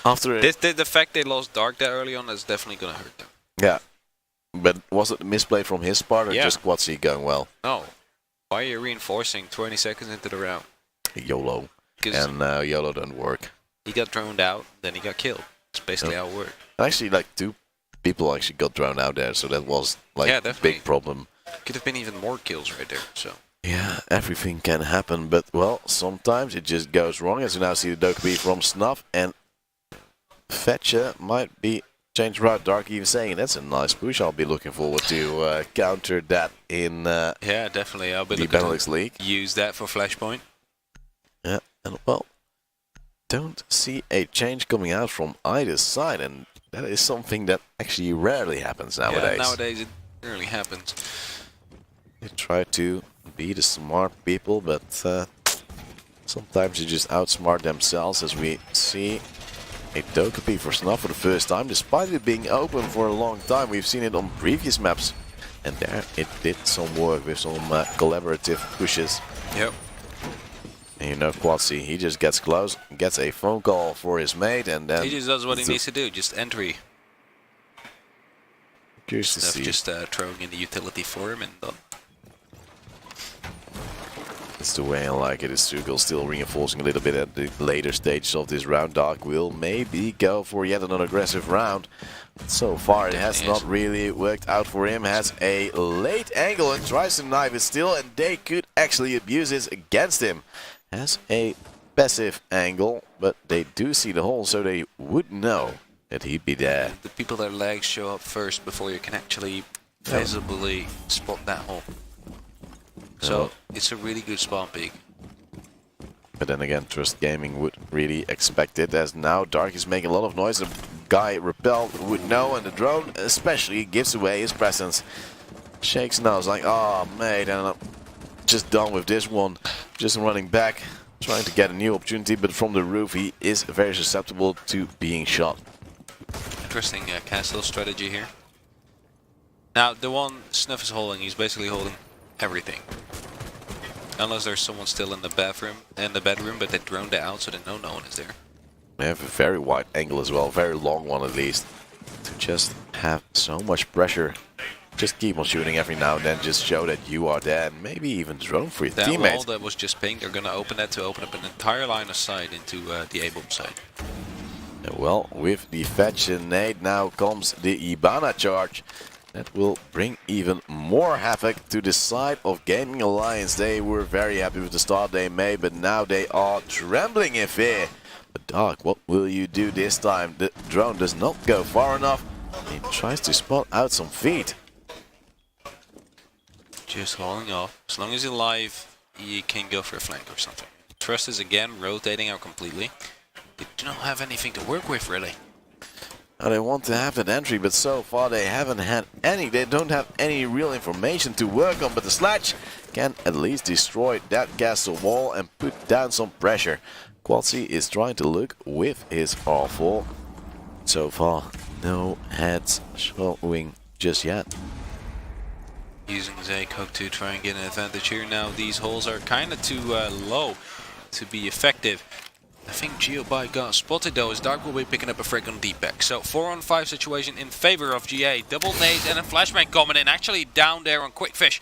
After the fact they lost Dark that early on is definitely going to hurt them. Yeah. But was it a misplay from his part or just Quatsi going well? No. Why are you reinforcing 20 seconds into the round? YOLO. And YOLO don't work. He got droned out, then he got killed. That's basically how it worked. Actually, like 2 people actually got drowned out there, so that was like a big problem. Could have been even more kills right there, so. Yeah, everything can happen, but well, sometimes it just goes wrong. As we now see the Dokkaebi from Snuff, and Fetcher might be changed route. Dark even saying that's a nice push. I'll be looking forward to counter that in yeah, definitely. I'll be the Benelux League. Use that for Flashpoint. Yeah, and well, don't see a change coming out from either side, and that is something that actually rarely happens nowadays. Yeah, nowadays it rarely happens. They try to be the smart people, but sometimes you just outsmart themselves, as we see a Dokkaebi for Snuff for the first time, despite it being open for a long time. We've seen it on previous maps, and there it did some work with some collaborative pushes. Yep. And you know, Quatsi, he just gets close, gets a phone call for his mate, and then he just does what he needs to do, just entry. Curious to see. Just throwing in the utility for him and done. That's the way I like it. Is Zugel still reinforcing a little bit at the later stages of this round. Dark will maybe go for yet another aggressive round. But so far it has not really worked out for him. Has a late angle and tries to knife it still, and they could actually abuse this against him. Has a passive angle, but they do see the hole, so they would know that he'd be there. The people their legs show up first before you can actually visibly spot that hole. So it's a really good spawn peek. But then again, Trust Gaming would really expect it, as now Dark is making a lot of noise. The guy repelled would know, and the drone especially gives away his presence. Shakes now, is like, oh mate, and I'm just done with this one. Just running back, trying to get a new opportunity, but from the roof he is very susceptible to being shot. Interesting castle strategy here. Now the one Snuff is holding, he's basically holding everything. Unless there's someone still in the bedroom, but they droned it out so they know no one is there. They have a very wide angle as well, very long one at least. To just have so much pressure. Just keep on shooting every now and then, just show that you are there, and maybe even drone for your teammates. That wall that was just pinged, they're going to open that to open up an entire line of sight into the A-bomb side. Well, with the fetch and nade now comes the Ibana charge. That will bring even more havoc to the side of Gaming Alliance. They were very happy with the start they made, but now they are trembling in fear. But Dark, what will you do this time? The drone does not go far enough. He tries to spot out some feet. Just holding off. As long as he's alive, he can go for a flank or something. Trust is again rotating out completely. They do not have anything to work with, really. Now they want to have that entry, but so far they haven't had any. They don't have any real information to work on, but the Sledge can at least destroy that castle wall and put down some pressure. Quatsi is trying to look with his R4. So far, no heads showing just yet. Using Zaycock to try and get an advantage here. Now these holes are kind of too low to be effective. I think Geobyte got spotted though, as Dark will be picking up a frag on D-Pack. So 4-on-5 situation in favor of GA. Double nades and a flashbang coming in, actually down there on Quickfish.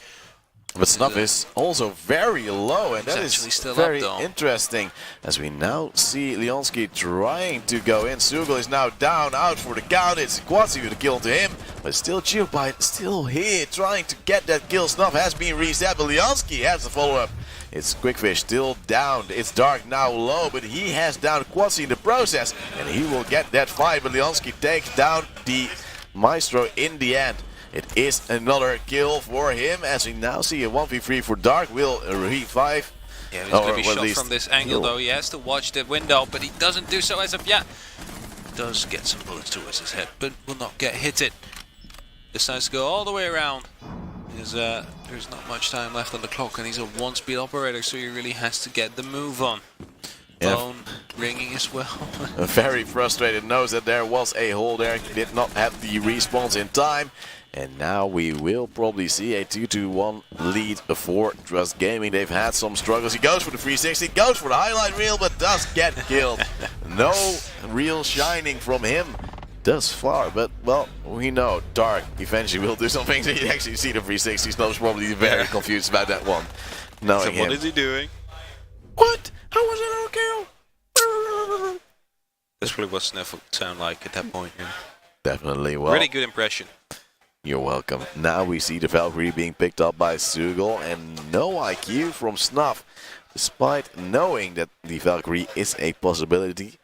But Snuff is also very low, and that is still very up, interesting. As we now see Leonski trying to go in. Sugel is now down, out for the count. It's Quatsi with a kill to him, but still Geobyte still here, trying to get that kill. Snuff has been reset, but Leonski has the follow-up. It's Quickfish still down. It's Dark now low, but he has down Quatsi in the process, and he will get that fight. But Leonski takes down the Maestro in the end. It is another kill for him, as we now see a 1v3 for Dark. Will revive. Yeah, he's going to be shot from this angle though. He has to watch the window, but he doesn't do so as of yet. Does get some bullets towards his head, but will not get hit it. Decides to go all the way around. There's not much time left on the clock, and he's a one-speed operator, so he really has to get the move on. Phone ringing as well. Very frustrated, knows that there was a hole there, did not have the response in time. And now we will probably see a 2-1 lead for Trust Gaming. They've had some struggles. He goes for the 360, goes for the highlight reel, but does get killed. No real shining from him thus far, but well, we know Dark eventually will do something. So you actually see the 360. Snow's probably very confused about that one. So what is he doing? What? How was it a kill? That's really what Snuff would sound like at that point. Yeah. Definitely. Well, really good impression. You're welcome. Now we see the Valkyrie being picked up by Sugel, and no IQ from Snuff, despite knowing that the Valkyrie is a possibility,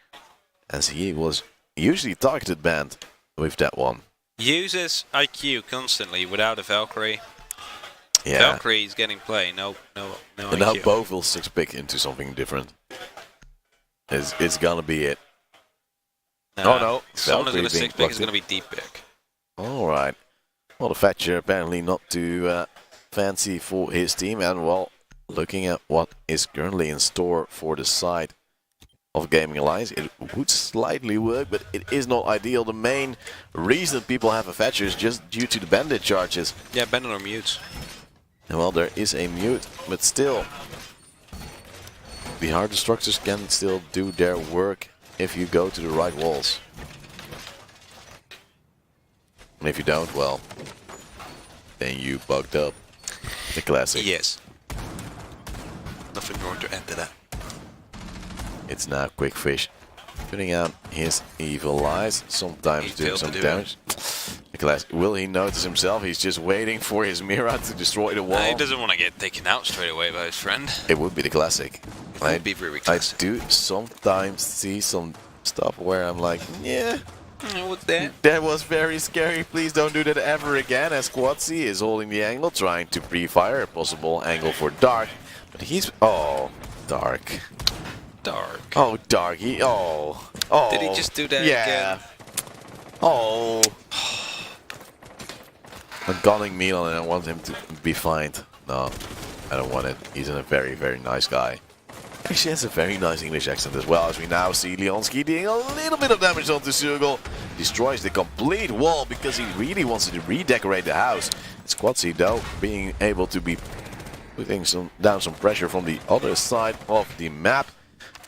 as he was usually targeted banned with that one. Uses IQ constantly without a Valkyrie. Yeah. Valkyrie is getting play. No and IQ. now both will 6-pick into something different. It's gonna be it. Oh no. Someone is gonna 6-pick. It's gonna be deep pick. Alright. Well, the Thatcher apparently not too fancy for his team, and well, looking at what is currently in store for the side of Gaming Alliance, it would slightly work, but it is not ideal. The main reason people have a Thatcher is just due to the bandit charges. Yeah, bandit or mutes. And well, there is a mute, but still, the hard destructors can still do their work if you go to the right walls. And if you don't, well, then you bugged up. The classic. Yes. Nothing more to add to that. It's now Quickfish putting out his evil eyes, sometimes doing some damage. Will he notice himself? He's just waiting for his Mira to destroy the wall. He doesn't want to get taken out straight away by his friend. It would be the classic. It would be very classic. I do sometimes see some stuff where I'm like, yeah. What's that? That was very scary. Please don't do that ever again. As Quatsi is holding the angle, trying to pre-fire a possible angle for Dark. But he's... Oh, Dark. Dark. Oh, Dark. Oh. Did he just do that again? Oh. I'm calling Milan and I want him to be fined. No, I don't want it. He's a very, very nice guy. Actually has a very nice English accent as well, as we now see Leonski doing a little bit of damage onto Sugel. Destroys the complete wall because he really wants to redecorate the house. It's Quatsi though, being able to be putting down some pressure from the other side of the map.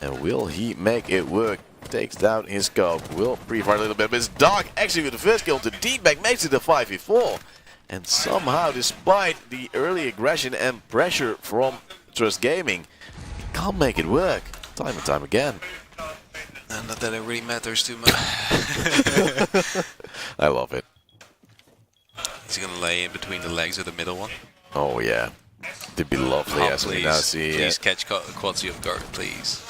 And will he make it work? Takes down his scope. Will pre-fire a little bit, but it's Dark actually with the first kill to D-back makes it a 5v4. And somehow, despite the early aggression and pressure from Trust Gaming, he can't make it work. Time and time again. Not that it really matters too much. I love it. He's going to lay in between the legs of the middle one. Oh yeah. It'd be lovely as we now see. Please catch Quatsi off guard, please.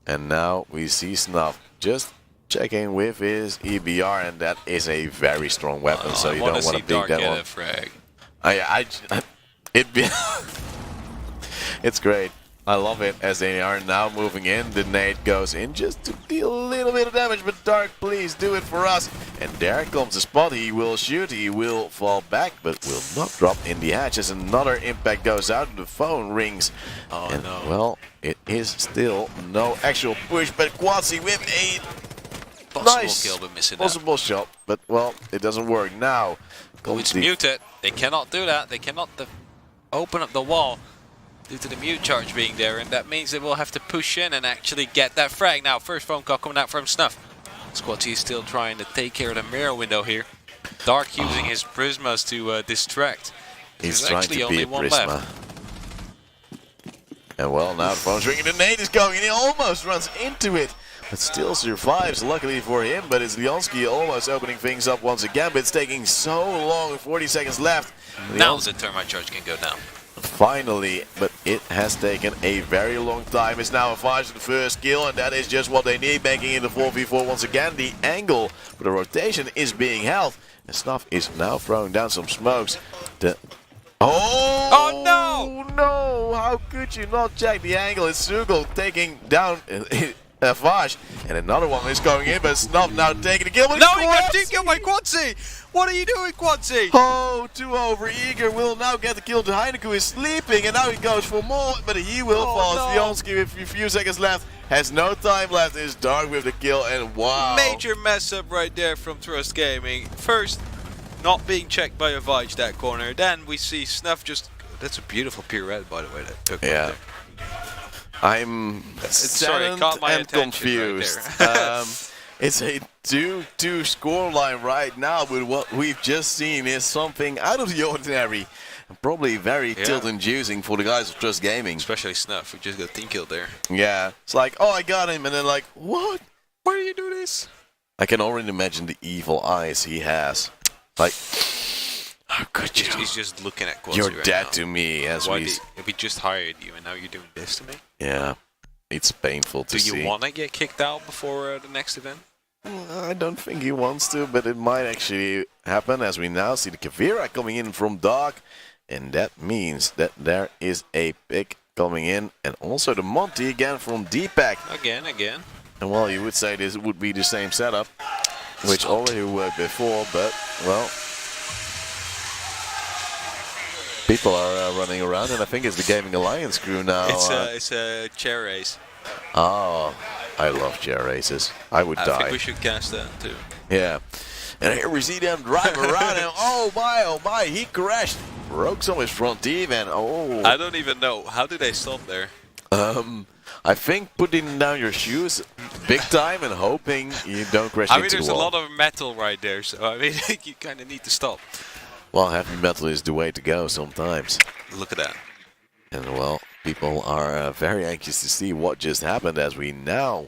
And now we see Snuff just checking with his EBR, and that is a very strong weapon, so you don't want to beat that one. Frag. It's great. I love it as they are now moving in. The nade goes in just to deal a little bit of damage, but Dark, please do it for us. And there comes the spot. He will shoot, he will fall back, but will not drop in the hatch as another impact goes out. The phone rings. Oh, and, no. well, it is still no actual push, but Quatsi with a Possible kill, but missing possible shot, but well, it doesn't work now. Oh, it's muted. They cannot do that. They cannot open up the wall due to the mute charge being there, and that means they will have to push in and actually get that frag. Now, first phone call coming out from Snuff. Squatty is still trying to take care of the mirror window here. Dark using his prismas to distract. He's trying to be a prisma. And well, now the phone's ringing. The nade is going, and he almost runs into it, but still survives, luckily for him. But it's Leonski almost opening things up once again, but it's taking so long, 40 seconds left. Now the thermite charge can go down. Finally, but it has taken a very long time. It's now a 5 to the first kill, and that is just what they need, making it a 4v4 once again. The angle for the rotation is being held, and Snuff is now throwing down some smokes. Oh no! No! How could you not check the angle? It's Sugel taking down Vash, and another one is going in, but Snuff now taking the kill. No, he got team killed by Quatsi! What are you doing, Quatsi? Oh, too over eager. Will now get the kill. The Heineken is sleeping, and now he goes for more, but he will fall. No. Leonski with a few seconds left, has no time left. Is Dark with the kill, and wow. Major mess up right there from Trust Gaming. First, not being checked by a Vige that corner. Then we see Snuff just... That's a beautiful pirouette, by the way, that took right there. I'm saddened and confused. Right it's a 2-2 scoreline right now, but what we've just seen is something out of the ordinary. And probably very tilt-inducing for the guys of Trust Gaming. Especially Snuff, who just got team killed there. Yeah, it's like, oh, I got him, and then like, what? Why do you do this? I can already imagine the evil eyes he has. Like, how could you? He's just looking at Quatsi You're right dead now. to me. As if we just hired you and now you're doing this to me? Yeah, it's painful to see. Do you want to get kicked out before the next event? I don't think he wants to, but it might actually happen as we now see the Kavira coming in from Dark. And that means that there is a pick coming in. And also the Monty again from D-Pack. Again. And well, you would say this would be the same setup, which already worked before, but well. People are running around, and I think it's the Gaming Alliance crew now. It's a chair race. Oh, I love chair races. I would die. I think we should cast that too. Yeah. And here we see them drive around, and oh my, he crashed. Broke some of his front teeth, and oh. I don't even know. How did they stop there? I think putting down your shoes big time and hoping you don't crash into the wall. I mean, there's a lot of metal right there, so I mean, you kind of need to stop. Well, heavy metal is the way to go sometimes. Look at that. And well, people are very anxious to see what just happened as we now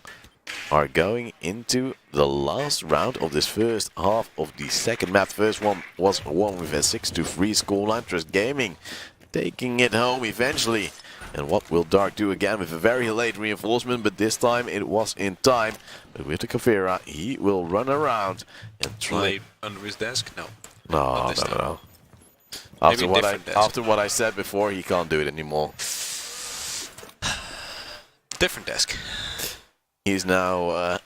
are going into the last round of this first half of the second map. First one was won with a 6-3 scoreline. Trust Gaming taking it home eventually. And what will Dark do again with a very late reinforcement, but this time it was in time. But with the Kavira, he will run around and try. Late under his desk? No. No. Maybe After what I said before, he can't do it anymore. Different desk. He's now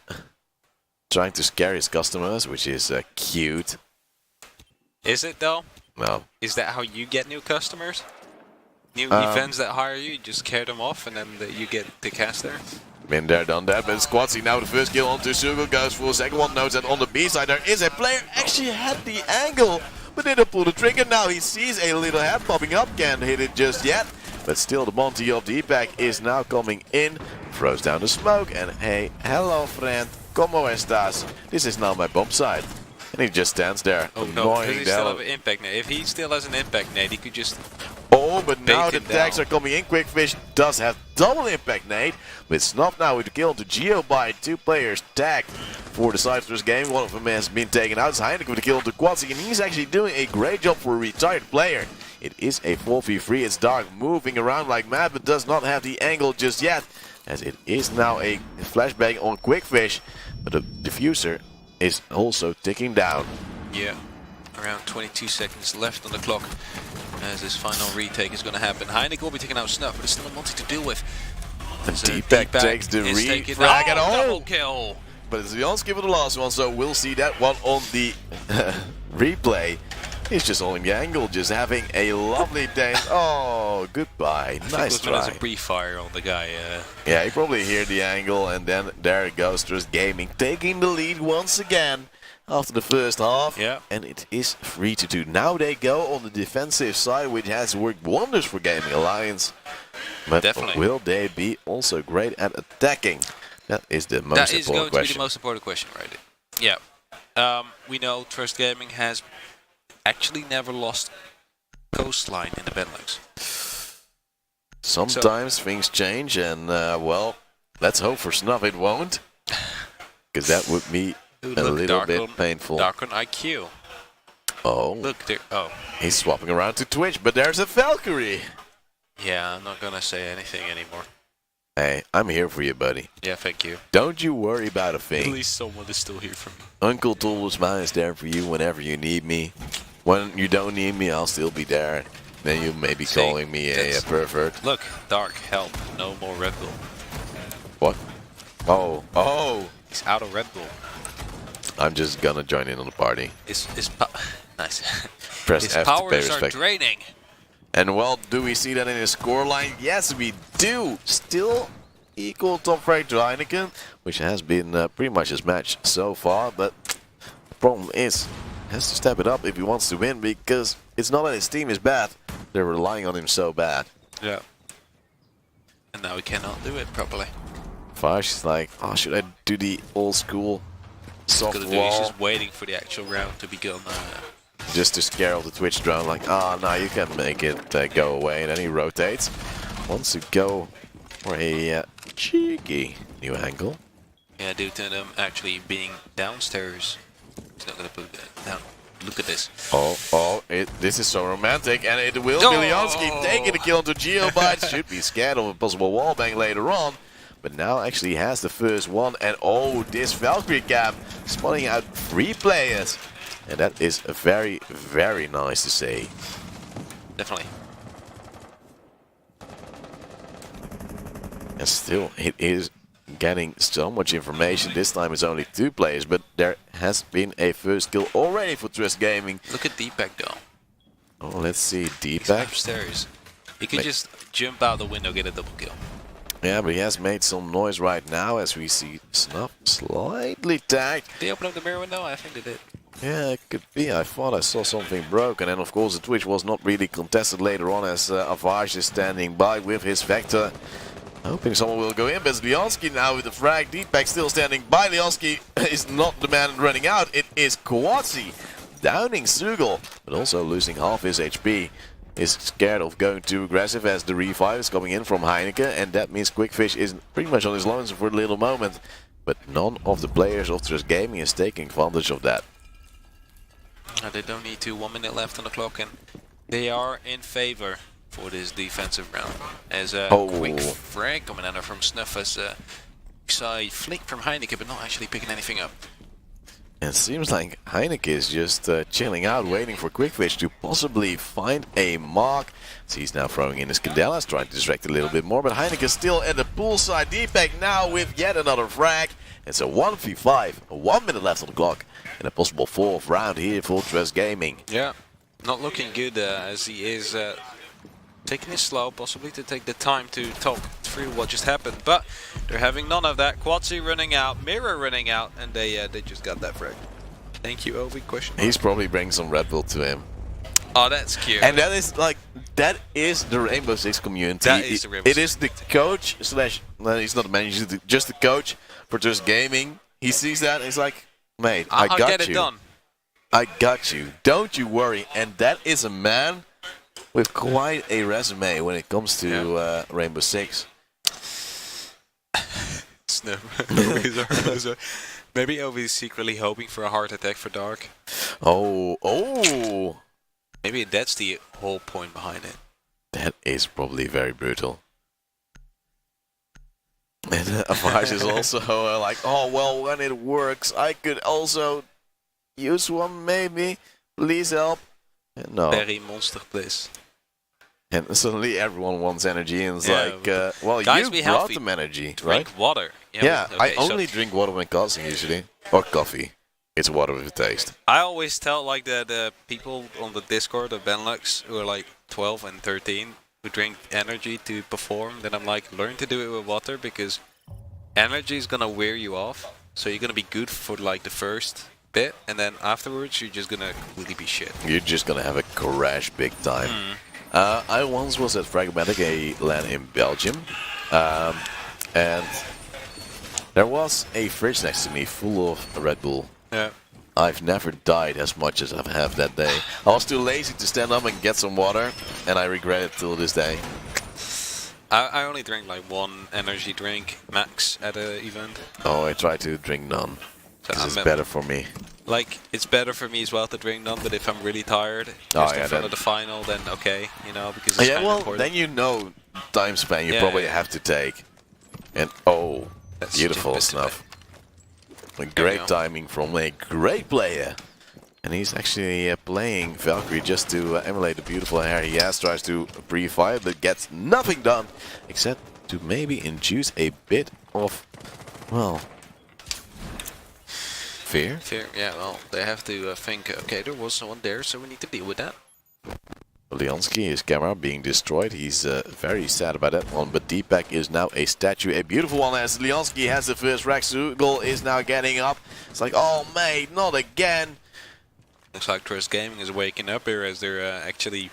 trying to scare his customers, which is cute. Is it though? No. Is that how you get new customers? New events that hire you, just scare them off and then you get the cast there? Been there, done that, but Squatsy now the first kill onto Sugo, goes for a second one, notes that on the B side there is a player, actually had the angle, but didn't pull the trigger. Now he sees a little head popping up, can't hit it just yet, but still the Monty of Deepak is now coming in, throws down the smoke, and hey, hello friend, como estas? This is now my bomb site. And he just stands there, oh no, because he still have an impact nade. If he still has an impact nade, he could just... Oh, but now the tags are coming in. Quickfish does have double impact nade. With Snuff now with the kill to Geobite. 2 players tagged for the side of this game. One of them has been taken out. It's Heineken with the kill to Quadzi. And he's actually doing a great job for a retired player. It is a 4v3. It's Dark moving around like mad, but does not have the angle just yet. As it is now a flashbang on Quickfish. But the diffuser is also ticking down. Yeah, around 22 seconds left on the clock as this final retake is going to happen. Heineken will be taking out Snuff, but it's still a multi to deal with. Deepak takes the refrag and double kill. But it's Jansky for the last one, so we'll see that one on the replay. He's just holding the angle, just having a lovely day. Oh, goodbye. Nice try. There's a pre-fire on the guy. Yeah, he probably heard the angle, and then there it goes. Trust Gaming taking the lead once again after the first half. Yeah. And it is 3-2. Now they go on the defensive side, which has worked wonders for Gaming Alliance. But definitely. Will they be also great at attacking? That is the most important question. That is going to be the most important question, right? Yeah. We know Trust Gaming has actually never lost coastline in the Benelux. Sometimes things change, and well, let's hope for Snuff it won't, because that would be a little bit painful. Dark on IQ. Oh, look there. Oh, he's swapping around to Twitch, but there's a Valkyrie. Yeah, I'm not gonna say anything anymore. Hey, I'm here for you, buddy. Yeah, thank you. Don't you worry about a thing. At least someone is still here for me. Uncle Toolusman is there for you whenever you need me. When you don't need me, I'll still be there. Then you may be calling me a pervert. Look, Dark, help. No more Red Bull. What? Oh. He's out of Red Bull. I'm just gonna join in on the party. Nice. Press his F to pay powers respect. are draining. And well, do we see that in his scoreline? Yes, we do. Still equal top rank to Heineken, which has been pretty much his match so far. But the problem is, he has to step it up if he wants to win, because it's not that his team is bad. They're relying on him so bad. Yeah. And now he cannot do it properly. Vash is like, oh, should I do the old school soft wall? He's just waiting for the actual round to begin. Just to scare off the Twitch drone, like, oh, no, you can make it go away. And then he rotates. Wants to go for a cheeky new angle. Yeah, due to them actually being downstairs. He's not going to put that down. Look at this. This is so romantic, and it will be Leonski taking the kill into Geobite. Should be scared of a possible wallbang later on. But now actually has the first one, and this Valkyrie cam spotting out 3 players. And that is very, very nice to see. Definitely. And still, it is getting so much information. This time it's only 2 players, but there has been a first kill already for Trust Gaming. Look at Deepak though. Oh, let's see, He's Deepak. upstairs. He could just jump out the window, get a double kill. Yeah, but he has made some noise right now as we see Snuff slightly tagged. Did they open up the mirror window? I think they did. Yeah, it could be. I thought I saw something broken, and of course the Twitch was not really contested later on as Avage is standing by with his Vector. Hoping someone will go in, but it's Leonski now with the frag. Deepak still standing by. Leonski is not the man running out. It is Kawatsi downing Sugel, but also losing half his HP. Is scared of going too aggressive as the revive is coming in from Heineken, and that means Quickfish is pretty much on his lonesome for a little moment. but none of the players of Trust Gaming is taking advantage of that. They don't need to. 1 minute left on the clock, and they are in favor for this defensive round. As a quick frag coming out from Snuff as we saw a flick from Heineken, but not actually picking anything up. And it seems like Heineken is just chilling out, waiting for Quickfish to possibly find a mark. So he's now throwing in his Candelas, trying to distract a little bit more, but Heineken still at the poolside. Deepak now with yet another frag. It's a 1v5, 1 minute left on the clock, and a possible 4th round here for Trust Gaming. Yeah, not looking good as he is taking it slow, possibly to take the time to talk through what just happened. But they're having none of that. Quadzi running out, Mirror running out, and they just got that frag. Thank you, Ovi. Question mark. He's probably bringing some Red Bull to him. Oh, that's cute. And that is like, that is the Rainbow Six community. That is the Rainbow It is the coach slash, well, he's not the manager, he's just the coach for Trust Gaming. He sees that and he's like, mate, I got you. I'll get it done. I got you. Don't you worry. And that is a man with quite a resume when it comes to Rainbow Six. Maybe Ovi's secretly hoping for a heart attack for Dark. Oh. Maybe that's the whole point behind it. That is probably very brutal. And Avage is also like, oh, well, when it works, I could also use one, maybe. Please help. And no. Very monster, please. And suddenly everyone wants energy, and it's like, well, guys, you brought them energy, Drink right? water. Yeah, okay, I only drink water when causing usually, or coffee. It's water with a taste. I always tell like the people on the Discord of Benelux who are like 12 and 13 who drink energy to perform. Then I'm like, learn to do it with water because energy is gonna wear you off. So you're gonna be good for like the first bit, and then afterwards you're just gonna completely be shit. You're just gonna have a crash big time. I once was at Fragmatic, a LAN in Belgium, and there was a fridge next to me full of Red Bull. Yeah. I've never died as much as I have that day. I was too lazy to stand up and get some water, and I regret it till this day. I only drink like one energy drink max at an event. Oh, I try to drink none, because it's better for me. Like, it's better for me as well to drink none, but if I'm really tired, just in front of the final, then okay, you know, because it's kind of important. Then you know time span you probably have to take. And that's beautiful Snuff. Great timing from a great player. And he's actually playing Valkyrie just to emulate the beautiful hair he has. Tries to pre-fire, but gets nothing done. Except to maybe induce a bit of, well, fear? Fear, yeah, well, they have to think, okay, there was someone there, so we need to deal with that. Leonsky, his camera being destroyed. He's very sad about that one, but Deepak is now a statue. A beautiful one as Leonsky has the first rack. Sugol is now getting up. It's like, oh mate, not again. Looks like Trust Gaming is waking up here as they're actually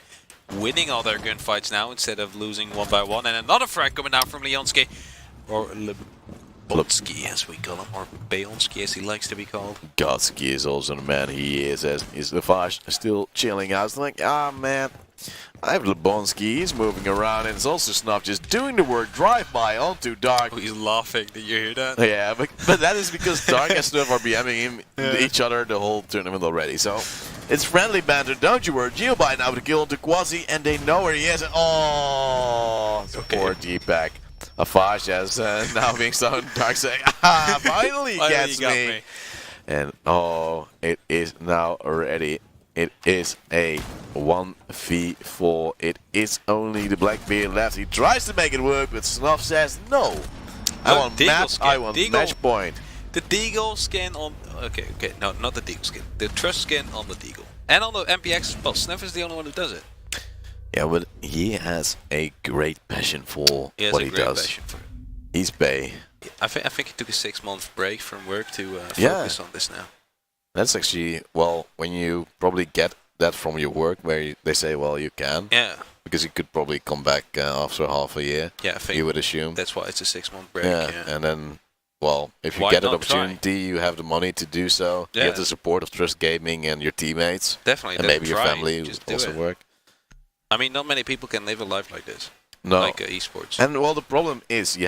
winning all their gunfights now instead of losing one by one. And another frag coming out from Leonsky. Or Lebonsky as we call him, or Beonsky as he likes to be called. Godsky is also the man he is, as is Lefage still chilling out. It's like, man, I have Lebonsky, he's moving around, and it's also Snuff just doing the word drive-by onto Dark. Oh, he's laughing, did you hear that? Yeah, but that is because Dark and Snuff are BMing each other the whole tournament already, so it's friendly banter, don't you worry. Geoby now with the kill onto Quasi, and they know where he is. Oh, poor Deepak. Afaj as now being so Dark saying, finally gets me. And it is now ready. It is a 1v4. It is only the Blackbeard left. He tries to make it work, but Snuff says no. I want map, I want match point. The Deagle skin on... Okay, no, not the Deagle skin. The Trust skin on the Deagle. And on the MPX, well, Snuff is the only one who does it. Yeah, but he has a great passion for what he does. He's Bay. I think he took a 6-month break from work to focus on this now. That's actually, well, when you probably get that from your work, where they say, well, you can. Yeah. Because you could probably come back after half a year. Yeah, I think you would assume. That's why it's a 6-month break. Yeah, and then, well, if you get an opportunity, you have the money to do so. You have the support of Trust Gaming and your teammates. Definitely. And maybe your family will also work. I mean, not many people can live a life like this. No. Like esports. And well, the problem is,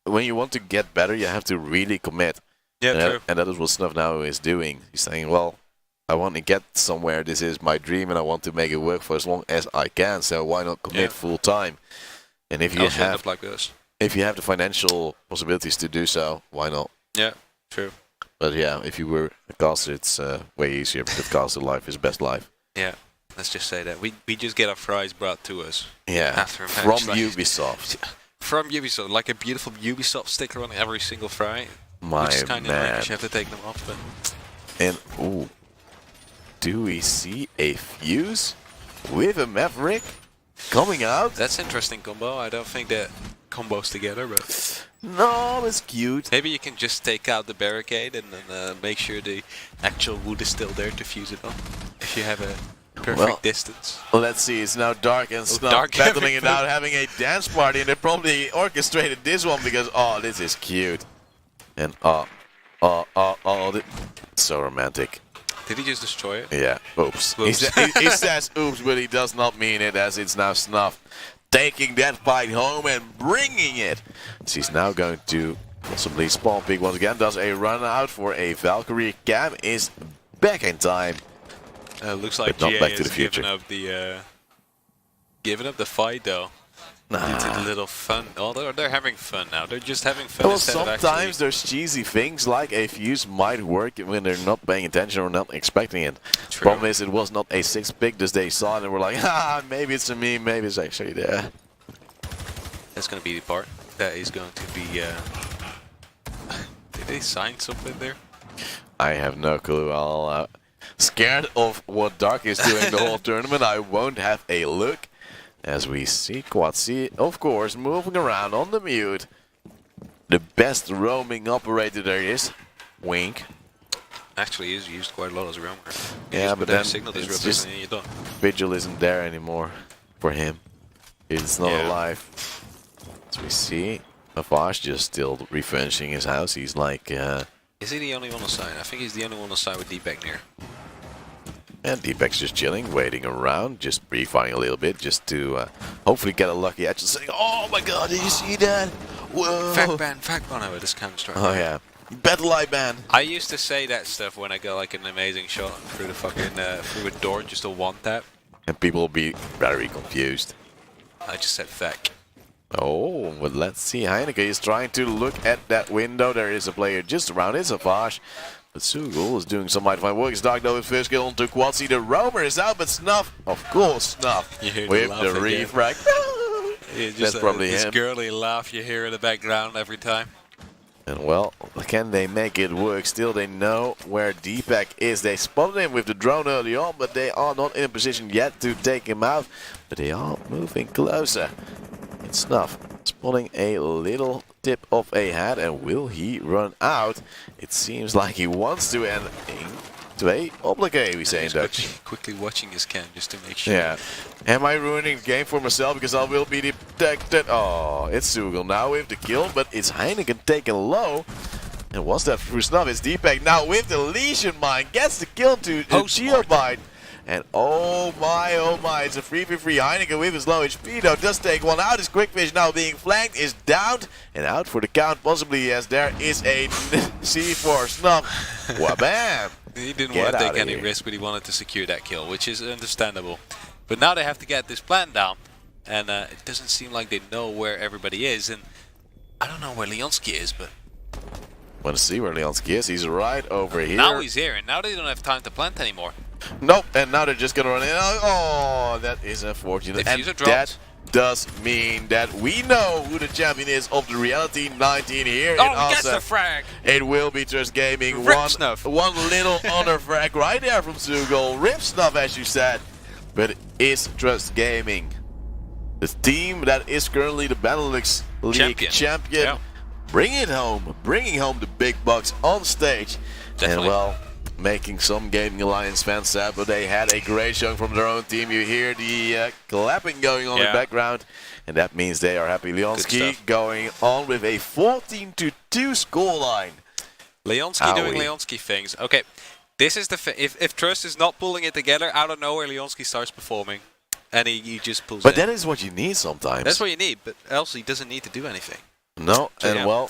when you want to get better, you have to really commit. Yeah, and true. and that is what Snuff now is doing. He's saying, well, I want to get somewhere. This is my dream, and I want to make it work for as long as I can. So why not commit full time? And if you Also end have up like this. if you have the financial possibilities to do so, why not? Yeah, true. But yeah, if you were a caster, it's way easier because caster life is best life. Yeah, let's just say that. We just get our fries brought to us. Yeah, After a match, from like- Ubisoft. From Ubisoft, like a beautiful Ubisoft sticker on every single fry. My which is kind of man. like you have to take them off, but And ooh, do we see a fuse with a Maverick coming out? that's interesting combo. I don't think that combos together, but No, it's cute. maybe you can just take out the barricade and then make sure the actual wood is still there to fuse it on. If you have a perfect distance. Well, let's see. It's now Dark and Snuff Dark battling it everything. out, having a dance party, and they probably orchestrated this one because this is cute. And so romantic. Did he just destroy it? Yeah. Oops. Oops. He says oops, but he does not mean it, as it's now Snuff taking that fight home and bringing it. So he's now going to possibly spawn pick once again. Does a run out for a Valkyrie. Cam is back in time. Looks like But not GA Back to the is Future. giving up the fight though. It's a little fun. Oh, they're having fun now. They're just having fun. Well, instead of sometimes actually... there's cheesy things like a fuse might work when they're not paying attention or not expecting it. True. Problem is, it was not a 6 pick, thus they saw it and were like, maybe it's a meme, maybe it's actually there. That's going to be the part that is going to be. Did they sign something there? I have no clue. I'll scared of what Dark is doing the whole tournament. I won't have a look. As we see Quatsi, of course, moving around on the mute. The best roaming operator there is. Wink. Actually, he's used quite a lot as a roamer. Yeah, but then signal it's disruptors just and you're done. Vigil isn't there anymore for him. It's not Yeah. alive. As we see, Avash just still refurnishing his house. He's like, Is he the only one on side? I think he's the only one on side with D-Back near. and Deepak's just chilling, waiting around, just pre-firing a little bit, just to hopefully get a lucky edge. Saying, "Oh my God, did you see that? Whoa!" Fact ban. Oh no, this Counter-Strike. Oh yeah, Battle Eye ban. I used to say that stuff when I got like an amazing shot through the fucking through a door, just a one tap. And people will be very confused. I just said fact. Oh, but let's see. Heineke is trying to look at that window. There is a player just around. It's Avash. But Sugul is doing some mighty fine work. It's Dark though with first kill onto Quatsi. The roamer is out, but Snuff, of course, Snuff. You hear the with laugh the again. refrag. Yeah, just That's probably this him. girly laugh you hear in the background every time. And well, can they make it work? Still, they know where Deepak is. They spotted him with the drone early on, but they are not in a position yet to take him out. But they are moving closer. It's Snuff spotting a little tip of a hat, and will he run out? It seems like he wants to, and into a obligate, we say in Dutch. Quickly watching his can just to make sure. Yeah. Am I ruining the game for myself because I will be detected? Oh, it's Sugul now with the kill, but it's Heineken taken low. And was that through Snuff? It's Deepak now with the Legion Mine. Gets the kill to Geobite. And oh my, it's a 3v3. Heineken with his low HP though does take one out. His Quickfish now being flanked is downed and out for the count possibly, as there is a C4 Snuff. Wabam! He didn't Get want to outta take any here. risk, but he wanted to secure that kill, which is understandable. But now they have to get this plan down, and it doesn't seem like they know where everybody is. And I don't know where Leonski is, but Want to see where Leonski is? He's right over here. now he's here, and now they don't have time to plant anymore. Nope, and now they're just gonna run in. Oh, that is unfortunate. The And fuser dropped. that does mean that we know who the champion is of the Reality 19 here in Oh, he gets the Asa. frag! It will be Trust Gaming. Rip Snuff. One little honor frag right there from Sugul. Rip Snuff, as you said. But it is Trust Gaming, the team that is currently the Benelux League champion. Yeah. Bringing home the big bucks on stage. Definitely. And well, making some Gaming Alliance fans sad, but they had a great showing from their own team. You hear the clapping going on in the background, and that means they are happy. Leonski going on with a 14-2 scoreline. Leonski doing Leonski things. Okay, this is the if Trust is not pulling it together, out of nowhere Leonski starts performing, and he just pulls But it. that is what you need sometimes. That's what you need, but else he doesn't need to do anything. No, So, and yeah. well,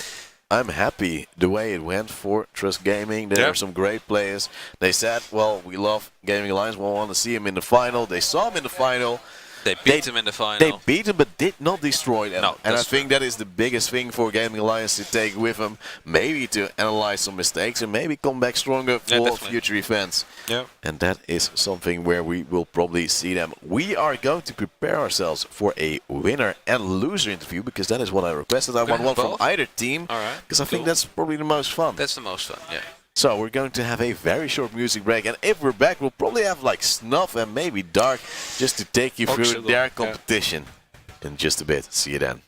I'm happy the way it went for Trust Gaming. There are some great players. They said, well, we love Gaming Alliance. We want to see him in the final. They saw him in the final. They beat him in the final. They beat him, but did not destroy them. No, and I think that is the biggest thing for Gaming Alliance to take with them. Maybe to analyze some mistakes and maybe come back stronger for future events. Yeah. And that is something where we will probably see them. We are going to prepare ourselves for a winner and loser interview because that is what I requested. I want one from either team because I think that's probably the most fun. That's the most fun, yeah. So we're going to have a very short music break, and if we're back, we'll probably have like Snuff and maybe Dark just to take you through their competition in just a bit. See you then.